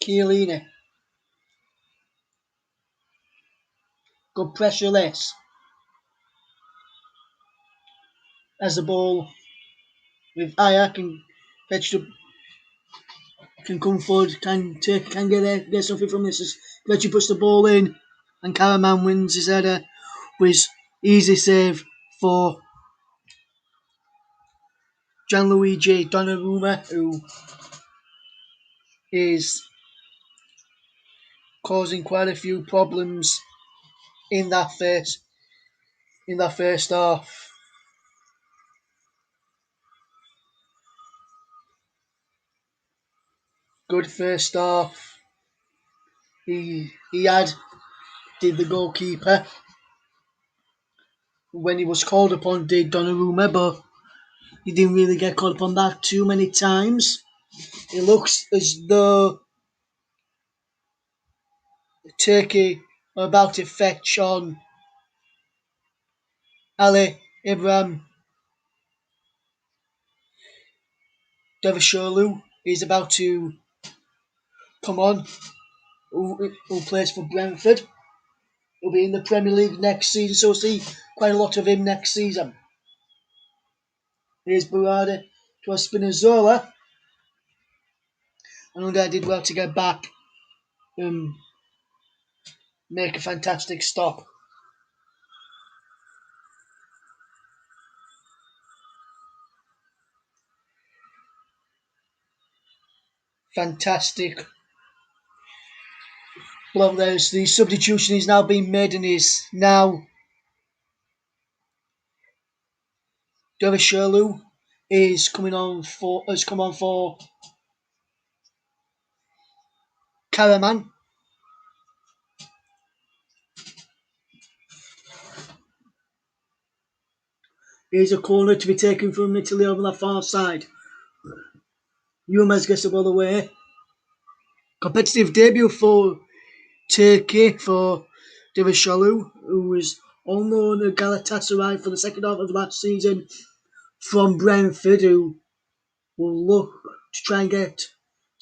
Chiellini. Good pressure this. As the ball with Aya can fetch the can come forward, can get something from this. As Fletcher puts the ball in and Karaman wins his header with easy save for Gianluigi Donnarumma, who is causing quite a few problems in that first half. Good first half. He did the goalkeeper when he was called upon, did Donnarumma, but he didn't really get called upon that too many times. It looks as though Turkey are about to fetch on Ali Ibrahim Devasholu is about to come on, who plays for Brentford. He'll be in the Premier League next season, so we'll see quite a lot of him next season. Here's Barada to Spinazzola. And Unai did well to get back and make a fantastic stop. Fantastic. Well, there's the substitution is now being made and is now Devasholu has come on for Karaman. Here's a corner to be taken from Italy over the far side. Yilmaz gets the ball away. Competitive debut for Turkey for Devasholu, who was on loan at Galatasaray for the second half of last season from Brentford, who will look to try and get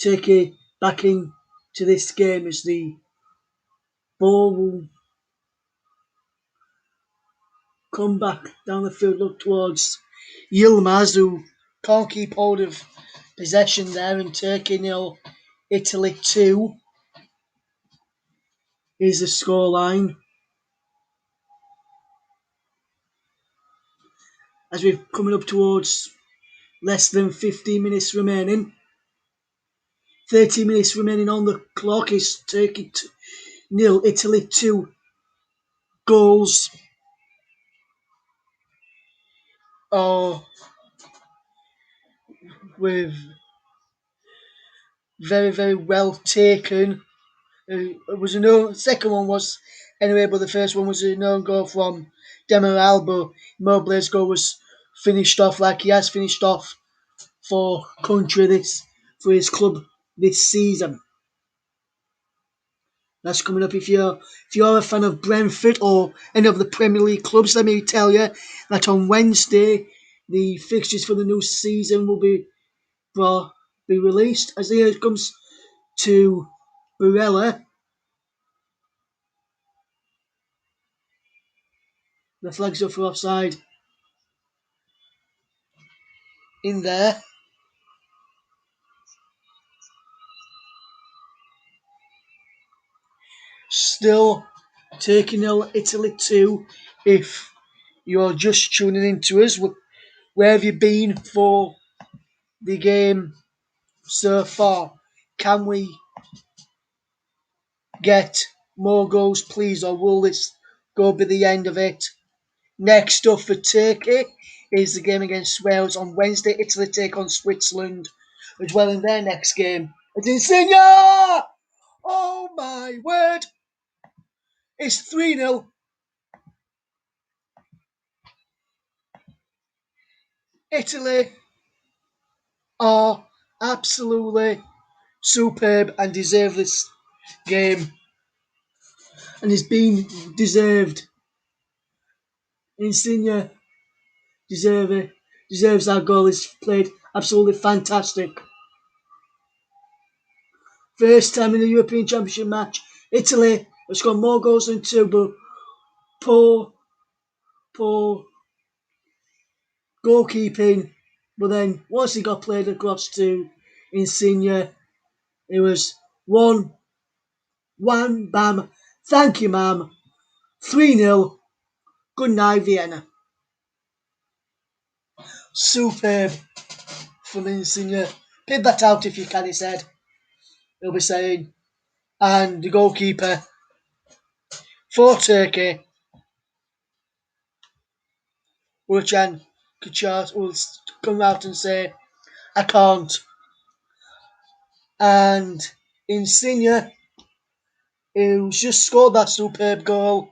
Turkey back into this game as the ball will come back down the field, look towards Yilmaz, who can't keep hold of possession there, and Turkey 0, Italy 2 is the scoreline. As we're coming up towards less than 15 minutes remaining. 30 minutes remaining on the clock is Turkey 0, Italy 2 goals are with very, very well taken. It was a no. Second one was anyway, but the first one was a no goal from Demiral. But Moble's goal was finished off like he has finished off for country for his club this season. That's coming up. If you're a fan of Brentford or any of the Premier League clubs, let me tell you that on Wednesday the fixtures for the new season will be released. As here it comes to Barella. The flags up for offside in there. Still taking Italy 2. If you're just tuning into us, where have you been for the game so far? Can we get more goals, please, or will this go be the end of it? Next up for Turkey is the game against Wales on Wednesday. Italy take on Switzerland as well in their next game. It's Insigne! Oh my word! It's 3-0. Italy are absolutely superb and deserve this game. And it's been deserved. Insigne deserves our goal. He's played absolutely fantastic. First time in the European Championship match, Italy have scored more goals than two, but poor goalkeeping. But then once he got played across to Insigne, it was one, bam, thank you, ma'am, 3-0, good night, Vienna. Superb from Insigne. Pip that out if you can, he said. He'll be saying. And the goalkeeper for Turkey, Urcan Kuchar, will come out and say, I can't. And Insigne, who's just scored that superb goal,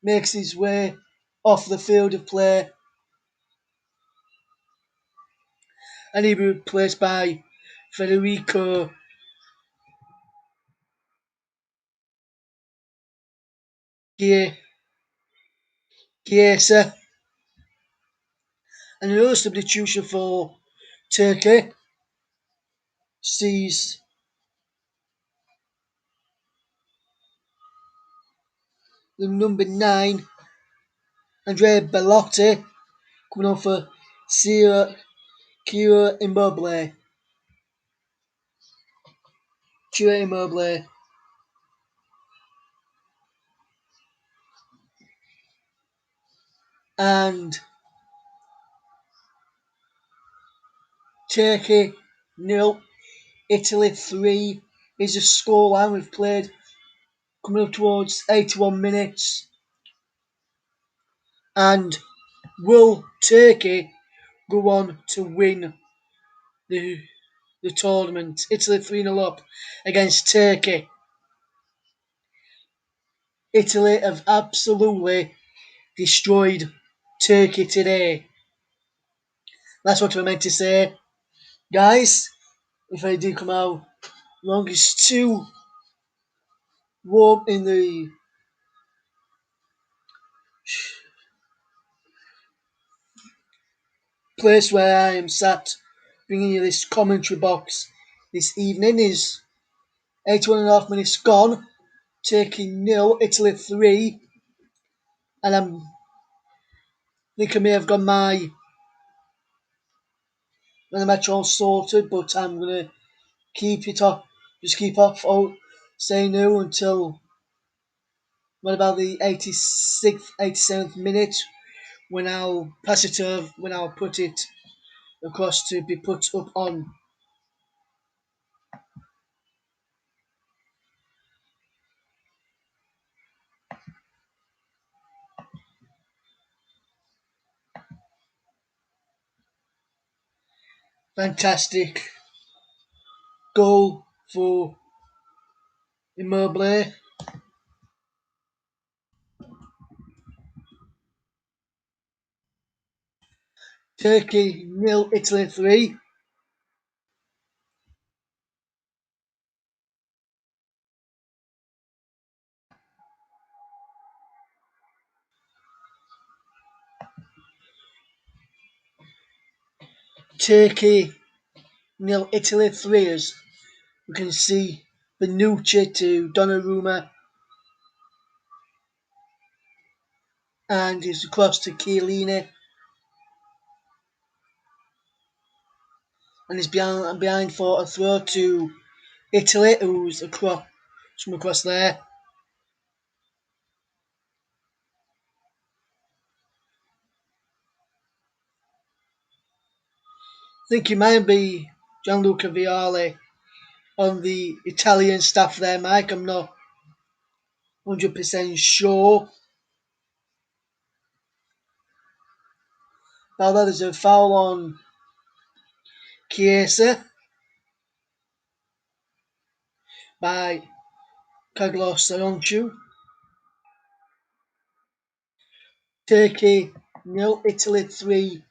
makes his way off the field of play. And he'll be replaced by Federico Kie- Chiesa, and another substitution for Turkey sees the number 9, Andrea Bellotti, coming on for Kira Immobile. Kira Immobile. And Turkey 0, Italy 3 is the scoreline we've played, coming up towards 81 minutes. And will Turkey go on to win the tournament? Italy 3-0 up against Turkey. Italy have absolutely destroyed Turkey today. That's what I meant to say. Guys, if I do come out wrong, it's too warm in the place where I am sat bringing you this commentary box this evening. Is 81.5 minutes gone, Turkey 0, Italy 3, and I think I may have got the match all sorted, but I'm going to keep it off, just keep off saying no until what about the 86th, 87th minute when I'll pass it over, when I'll put it across to be put up on. Fantastic goal for Immobile. Turkey 0, Italy 3. Turkey 0, Italy 3, as we can see Benucci to Donnarumma, and it's across to Chiellini, and it's behind for a throw to Italy, who's across there. I think it might be Gianluca Vialli on the Italian staff there, Mike. I'm not 100% sure. Now there's a foul on Chiesa by Carlos Alonso. Turkey 0, Italy 3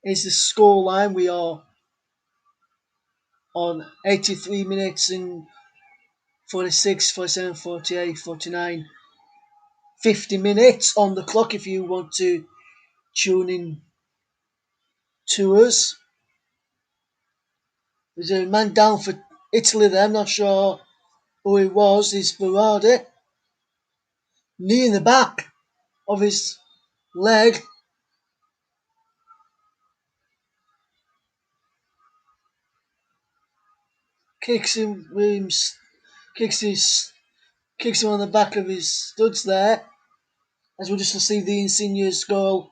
is the scoreline. We are on 83 minutes and 46, 47, 48, 49, 50 minutes on the clock if you want to tune in to us. There's a man down for Italy there. I'm not sure who it was. It's Berardi. Knee in the back of his leg. Kicks him kicks him on the back of his studs there. As we just see the Insignia's goal.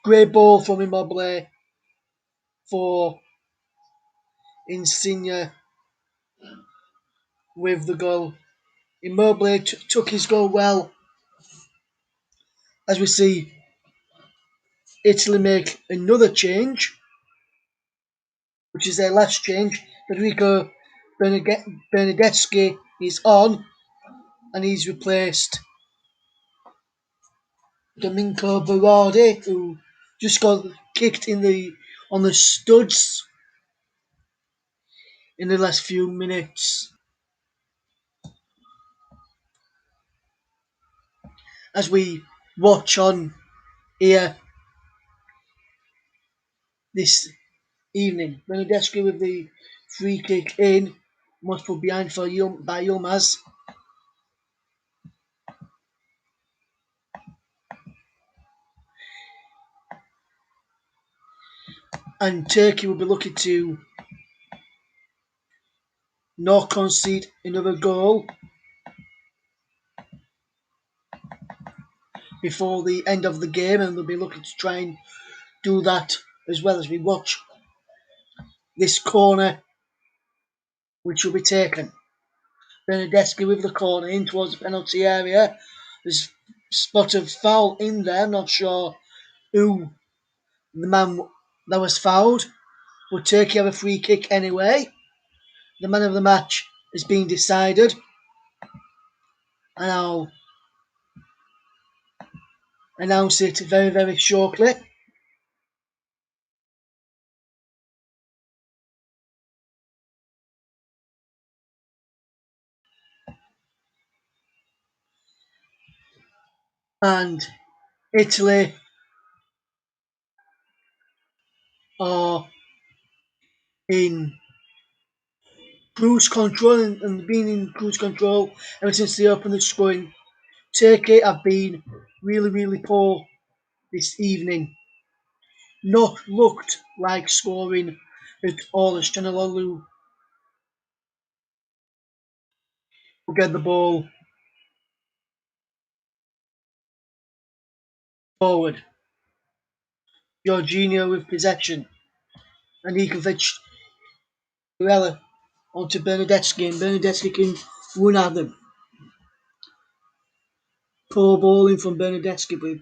Great ball from Immobile for Insigne with the goal. Immobile took his goal well. As we see Italy make another change, which is their last change. Federico Bernardeschi is on, and he's replaced Domenico Berardi, who just got kicked on the studs in the last few minutes. as we watch on here this evening. Bernadeschi with the free kick in, must put behind by Yilmaz. And Turkey will be looking to not concede another goal before the end of the game, and they'll be looking to try and do that as well as we watch this corner, which will be taken. Bernadeschi with the corner in towards the penalty area. There's a spot of foul in there. I'm not sure who the man that was fouled, but Turkey have a free kick anyway. The man of the match is being decided, and I'll announce it very, very shortly. And Italy are in cruise control and been in cruise control ever since they opened the scoring. Turkey have been really, really poor this evening. Not looked like scoring at all as Chanalolu will get the ball forward. Jorginho with possession, and he can fetch Barella onto Bernadeschi, and Bernadeschi can run at them. Poor ball in from Bernadeschi, but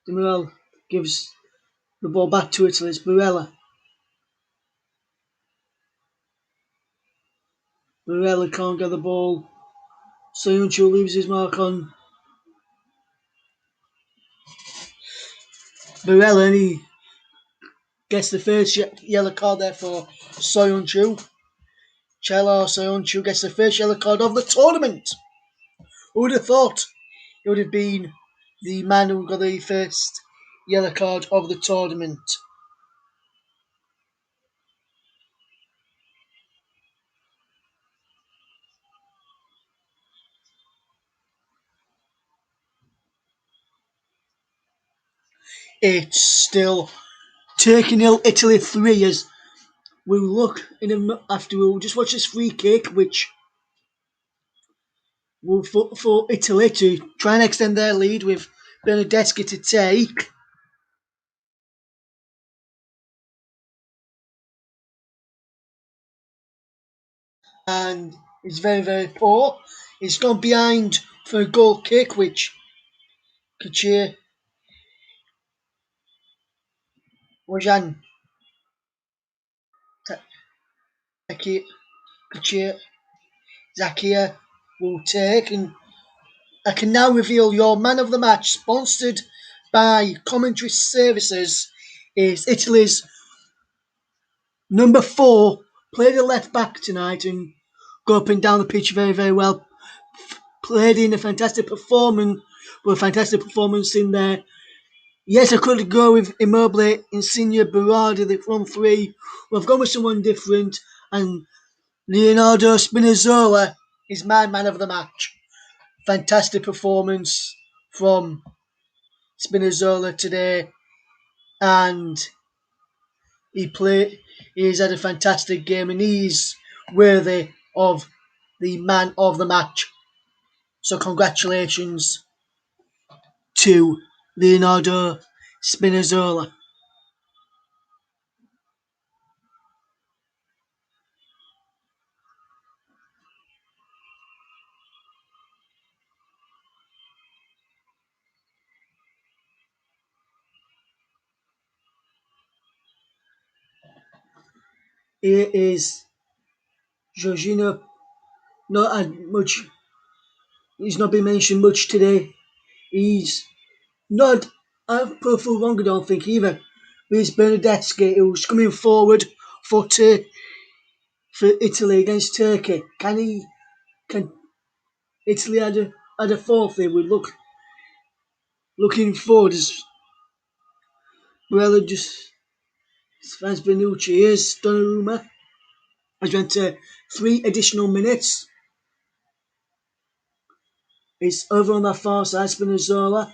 Demirel gives the ball back to Italy. It's Barella. Barella can't get the ball. Soyuncu leaves his mark on Barella, and he gets the first yellow card there for Soyuncu. Chela Soyuncu gets the first yellow card of the tournament. Who would have thought it would have been the man who got the first yellow card of the tournament? It's still Turkey 0, Italy 3 as we'll look after we'll just watch this free kick, which will for Italy to try and extend their lead with Bernadeschi to take. And it's very, very poor. It's gone behind for a goal kick, which Kachir Wajan Kachir Zakia will take. And I can now reveal your man of the match, sponsored by Commentary Services, is Italy's number 4. Played a left back tonight and go up and down the pitch very, very well. Played in a fantastic performance, in there. Yes, I could go with Immobile, Insigne, Berardi, the front three. Well, I've gone with someone different, and Leonardo Spinazzola is my man of the match. Fantastic performance from Spinazzola today, and he's had a fantastic game, and he's worthy of the man of the match. So congratulations to Leonardo Spinazzola. Here is Jorginho. Not had much. He's not been mentioned much today. He's not a powerful wrong, I don't think either. It's Bernadeschi who's coming forward for Italy against Turkey. Can Italy add at a fourth here, we're looking forward as well. Just Spence Benucci is Donnarumma has went to 3 additional minutes. It's over on that far side, Spinazzola.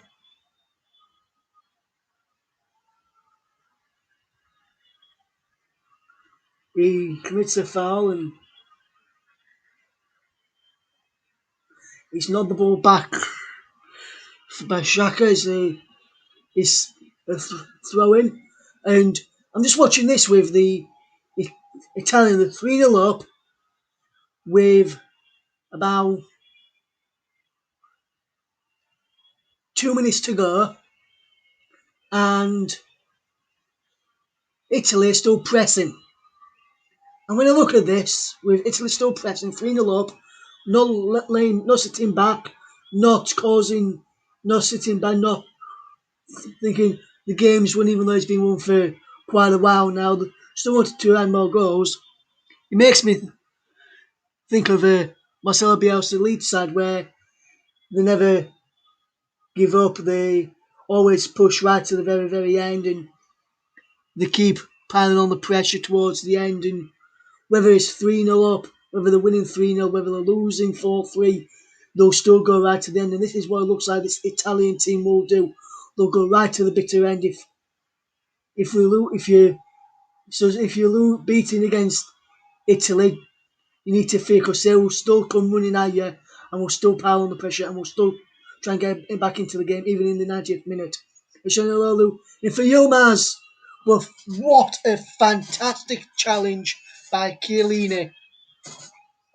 He commits a foul and he's nodded the ball back by Xhaka as is a throw in. And I'm just watching this with the Italian, the 3-0 up with about 2 minutes to go. And Italy is still pressing. And when I look at this, with Italy still pressing, 3-0 up, not sitting back, not sitting back, not thinking the game's won, even though it's been won for quite a while now. Still wanted to add more goals. It makes me think of Marcelo Bielsa's Leeds side, where they never give up. They always push right to the very, very end, and they keep piling on the pressure towards the end. And whether it's 3-0 up, whether they're winning 3-0, whether they're losing 4-3, they'll still go right to the end. And this is what it looks like this Italian team will do. They'll go right to the bitter end. If you're beating against Italy, you need to fear, because they will still come running at you and will still pile on the pressure and will still try and get back into the game, even in the 90th minute. And for you, Maz, well, what a fantastic challenge by Chiellini.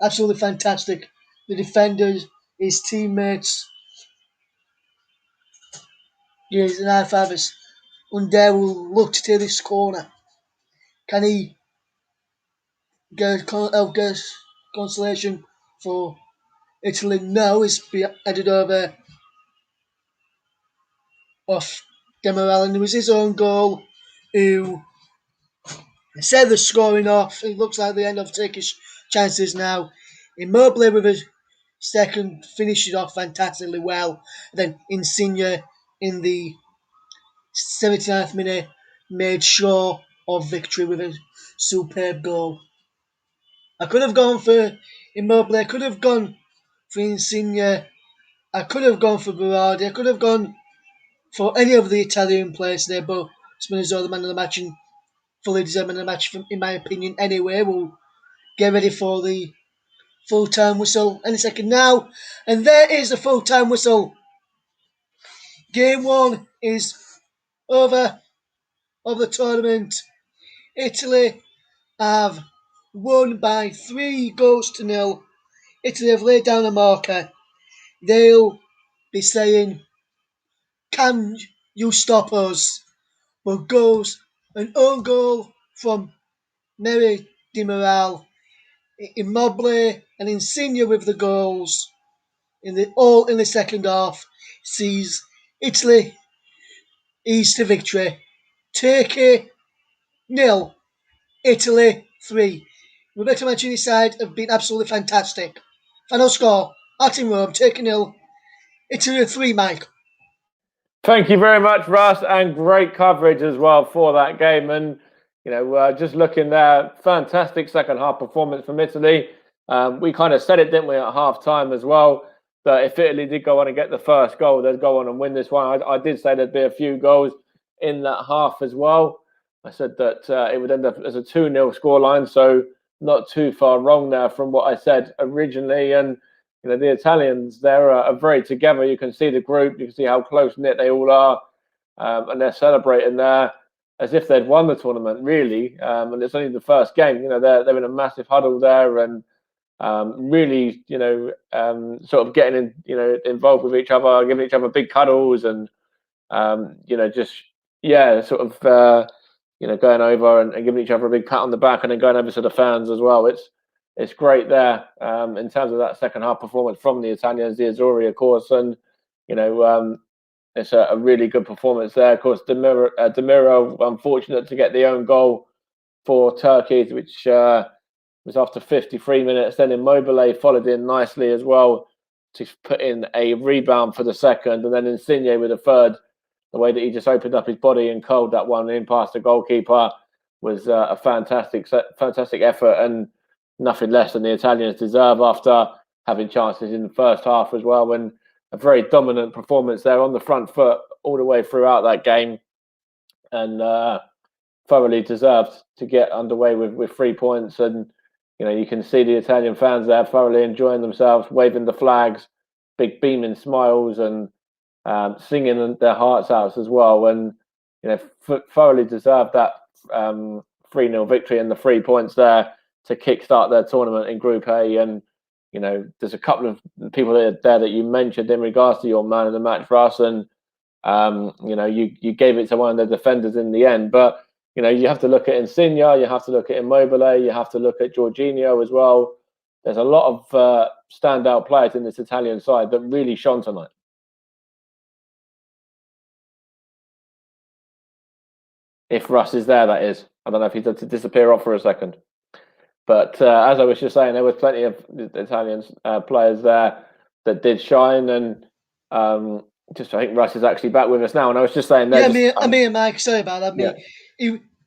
Absolutely fantastic. The defenders, his teammates, yes, and R5 Under will look to take this corner. Can he get consolation for Italy? No, it's headed over off Demiral, and it was his own goal who set the scoring off. It looks like the end of Turkish chances now. Immobile with a second finished it off fantastically well. Then Insigne in the 79th minute made sure of victory with a superb goal. I could have gone for Immobile, I could have gone for Insigne, I could have gone for Berardi, I could have gone for any of the Italian players there, but Spinazzola, the man of the match, and fully deserved man of the match, in my opinion, anyway. We'll get ready for the full-time whistle any second now. And there is the full-time whistle. Game 1 is over of the tournament. Italy have won by 3-0. Italy have laid down a marker. They'll be saying, can you stop us? But goes an own goal from Neri Demiral, Immobile and Insigne with the goals all in the second half sees Italy ease to victory. Turkey 0, Italy 3. Roberto Mancini's side have been absolutely fantastic. Final score: out in Rome, Turkey 0, Italy 3. Mike. Thank you very much, Russ, and great coverage as well for that game. And just looking there, fantastic second half performance from Italy. We kind of said it, didn't we, at half time as well, that if Italy did go on and get the first goal, they'd go on and win this one. I did say there'd be a few goals in that half as well. I said that it would end up as a 2-0 scoreline, so not too far wrong there from what I said originally. And the Italians, they're very together. You can see the group, you can see how close-knit they all are, and they're celebrating there as if they'd won the tournament, really. And it's only the first game. They're in a massive huddle there, and really, sort of getting involved with each other, giving each other big cuddles, and sort of going over and giving each other a big pat on the back, and then going over to the fans as well. It's great there in terms of that second half performance from the Italians, the Azzurri, of course, and it's a really good performance there. Of course, Demiro unfortunate to get the own goal for Turkey, which was after 53 minutes. Then Immobile followed in nicely as well to put in a rebound for the second, and then Insigne with a third. The way that he just opened up his body and curled that one in past the goalkeeper was a fantastic effort, and nothing less than the Italians deserve after having chances in the first half as well. And a very dominant performance there on the front foot all the way throughout that game, and thoroughly deserved to get underway with 3 points. And you can see the Italian fans there thoroughly enjoying themselves, waving the flags, big beaming smiles, and singing their hearts out as well. And thoroughly deserved that 3-0 victory and the 3 points there to kickstart their tournament in Group A. And there's a couple of people there that you mentioned in regards to your man of the match, Russ, and you gave it to one of the defenders in the end. But you have to look at Insigne, you have to look at Immobile, you have to look at Jorginho as well. There's a lot of standout players in this Italian side that really shone tonight. If Russ is there, that is. I don't know if he had to disappear off for a second. But as I was just saying, there was plenty of Italian players there that did shine. And I think Russ is actually back with us now. And I was just saying there. Yeah, me and Mike, sorry about that.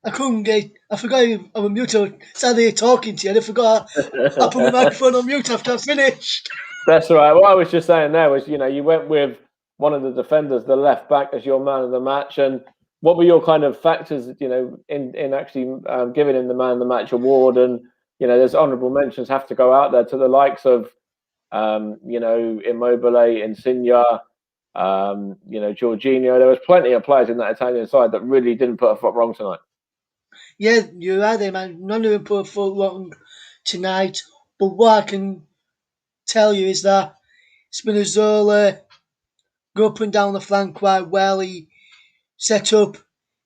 I couldn't get, I forgot I was mute. I sat there talking to you, and I forgot I put my microphone on mute after I finished. That's right. What I was just saying there was, you went with one of the defenders, the left back, as your man of the match. And what were your kind of factors, in actually giving him the man of the match award? And, there's honourable mentions have to go out there to the likes of, Immobile, Insigne, Jorginho. There was plenty of players in that Italian side that really didn't put a foot wrong tonight. Yeah, you're right there, man. None of them put a foot wrong tonight. But what I can tell you is that Spinazzola go up and down the flank quite well. He set up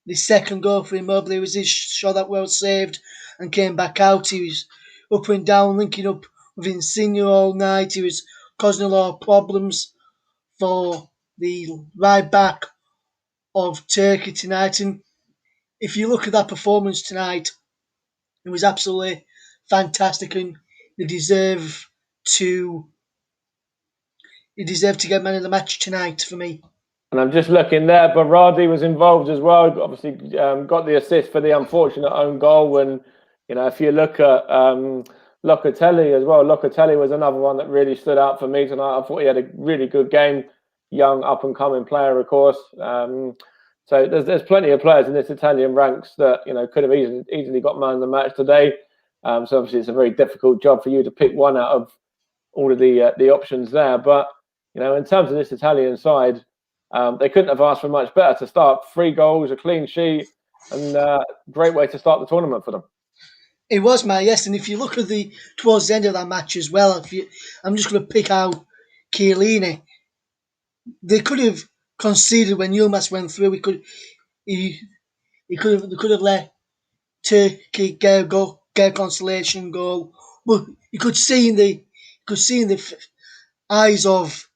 the second goal for Immobile. It was his shot that well saved and came back out. He was up and down, linking up with Insigne all night. He was causing a lot of problems for the right back of Turkey tonight. And if you look at that performance tonight, it was absolutely fantastic, and they deserve to get man of the match tonight for me. And I'm just looking there, Berardi was involved as well. Obviously, got the assist for the unfortunate own goal. And if you look at Locatelli as well, Locatelli was another one that really stood out for me tonight. I thought he had a really good game, young up and coming player, of course. So there's plenty of players in this Italian ranks that could have easily got man of the match today. So obviously it's a very difficult job for you to pick one out of all of the options there. But in terms of this Italian side, they couldn't have asked for much better to start. 3 goals, a clean sheet, and great way to start the tournament for them. It was, man, yes. And if you look at towards the end of that match as well, I'm just going to pick out Chiellini. They could have conceded when Yilmaz went through. They could have let Turkey get a consolation goal. But you could see in the eyes of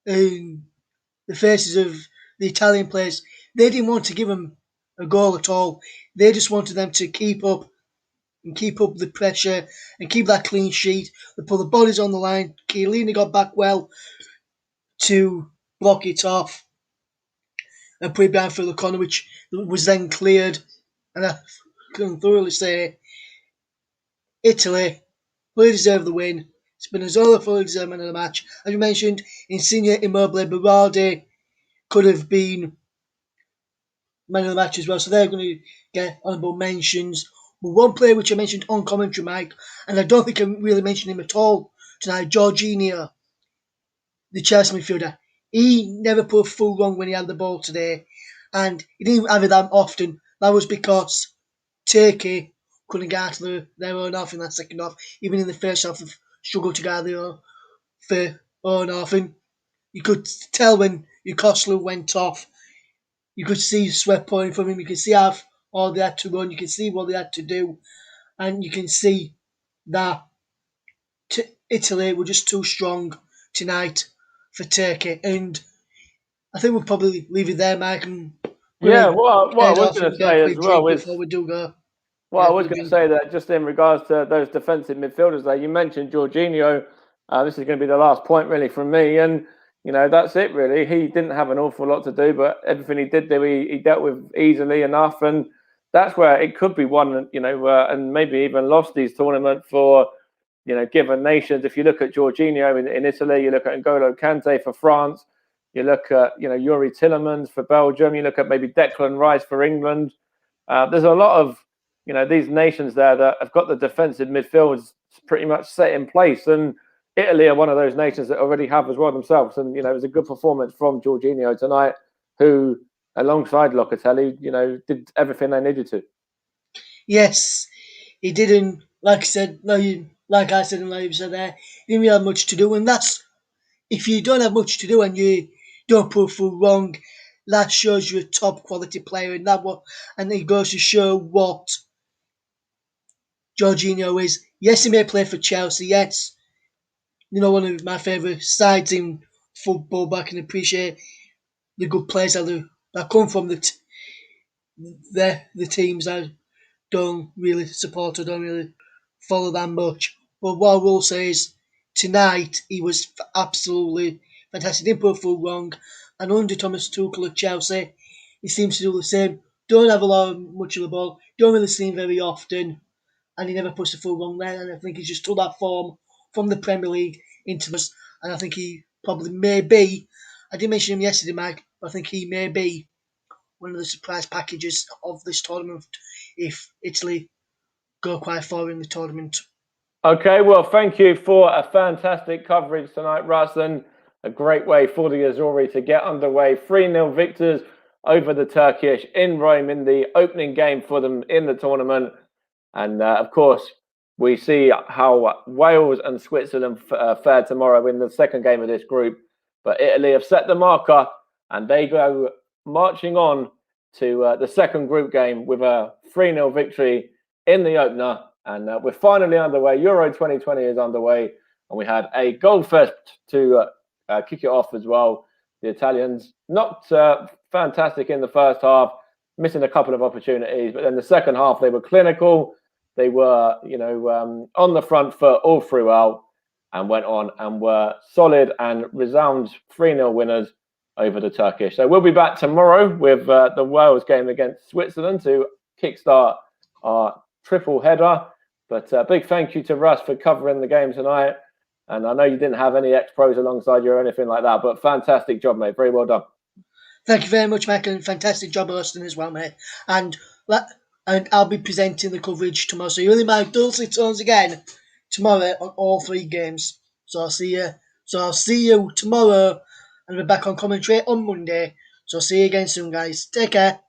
the faces of the Italian players, they didn't want to give them a goal at all. They just wanted them to keep up the pressure and keep that clean sheet. They put the bodies on the line. Chiellini got back well to block it off and put it behind for the corner, which was then cleared. And I can thoroughly say Italy fully deserve the win. Spinazzola fully deserved man of the match. As you mentioned, Insigne, Immobile, Berardi could have been man of the match as well, so they're going to get honourable mentions. But one player which I mentioned on commentary, Mike, and I don't think I really mentioned him at all tonight, Jorginho, the Chelsea midfielder. He never put a foot wrong when he had the ball today, and he didn't have it that often. That was because Turkey couldn't get out of their own half in that second half. Even in the first half, they've struggled to get out of their own half. And you could tell when Yukoslu went off, you could see sweat pouring from him. You could see how all they had to run. You could see what they had to do. And you can see that Italy were just too strong tonight for Turkey. And I think we'll probably leave it there, Mike. And what I was going to say as well is before we do go. Well, I was going to say that just in regards to those defensive midfielders there, you mentioned Jorginho. This is going to be the last point really from me, and that's it really. He didn't have an awful lot to do, but everything he did do, he dealt with easily enough, and that's where it could be won. And maybe even lost these tournament for given nations. If you look at Jorginho in Italy, you look at N'Golo Kante for France, you look at Yuri Tillemans for Belgium, you look at maybe Declan Rice for England. There's a lot of these nations there that have got the defensive midfields pretty much set in place, and Italy are one of those nations that already have as well themselves. And it was a good performance from Jorginho tonight, who alongside Locatelli, did everything they needed to. Yes, he didn't. Like I said, like I said, and like you said there, he didn't really have much to do, and that's if you don't have much to do and you don't put through wrong, that shows you're a top quality player, and it goes to show what Jorginho is. Yes, he may play for Chelsea. Yes, one of my favourite sides in football, but I can appreciate the good players that come from the teams I don't really support or don't really follow that much. But what I will say is tonight he was absolutely fantastic. Didn't put full wrong. And under Thomas Tuchel at Chelsea, he seems to do the same. Don't have much of the ball. Don't really see him very often, and he never puts the full wrong there. And I think he's just took that form from the Premier League into us. And I think he probably may be. I did mention him yesterday, Mike. But I think he may be one of the surprise packages of this tournament if Italy go quite far in the tournament. Okay, well, thank you for a fantastic coverage tonight, Russ, and a great way for the Azzurri to get underway. 3-0 victors over the Turkish in Rome in the opening game for them in the tournament. And of course, we see how Wales and Switzerland fare tomorrow in the second game of this group. But Italy have set the marker and they go marching on to the second group game with a 3-0 victory in the opener. And we're finally underway. Euro 2020 is underway. And we had a goal fest to kick it off as well. The Italians not fantastic in the first half, missing a couple of opportunities. But then the second half, they were clinical. They were, on the front foot all throughout and went on and were solid and resound 3-0 winners over the Turkish. So we'll be back tomorrow with the Wales game against Switzerland to kickstart our triple header. But big thank you to Russ for covering the game tonight. And I know you didn't have any ex-pros alongside you or anything like that, but fantastic job, mate. Very well done. Thank you very much, Mike, and fantastic job hosting as well, mate. And I'll be presenting the coverage tomorrow. So you really my dulcet tones again tomorrow on all three games. So I'll see you tomorrow, and we're back on commentary on Monday. So see you again soon, guys. Take care.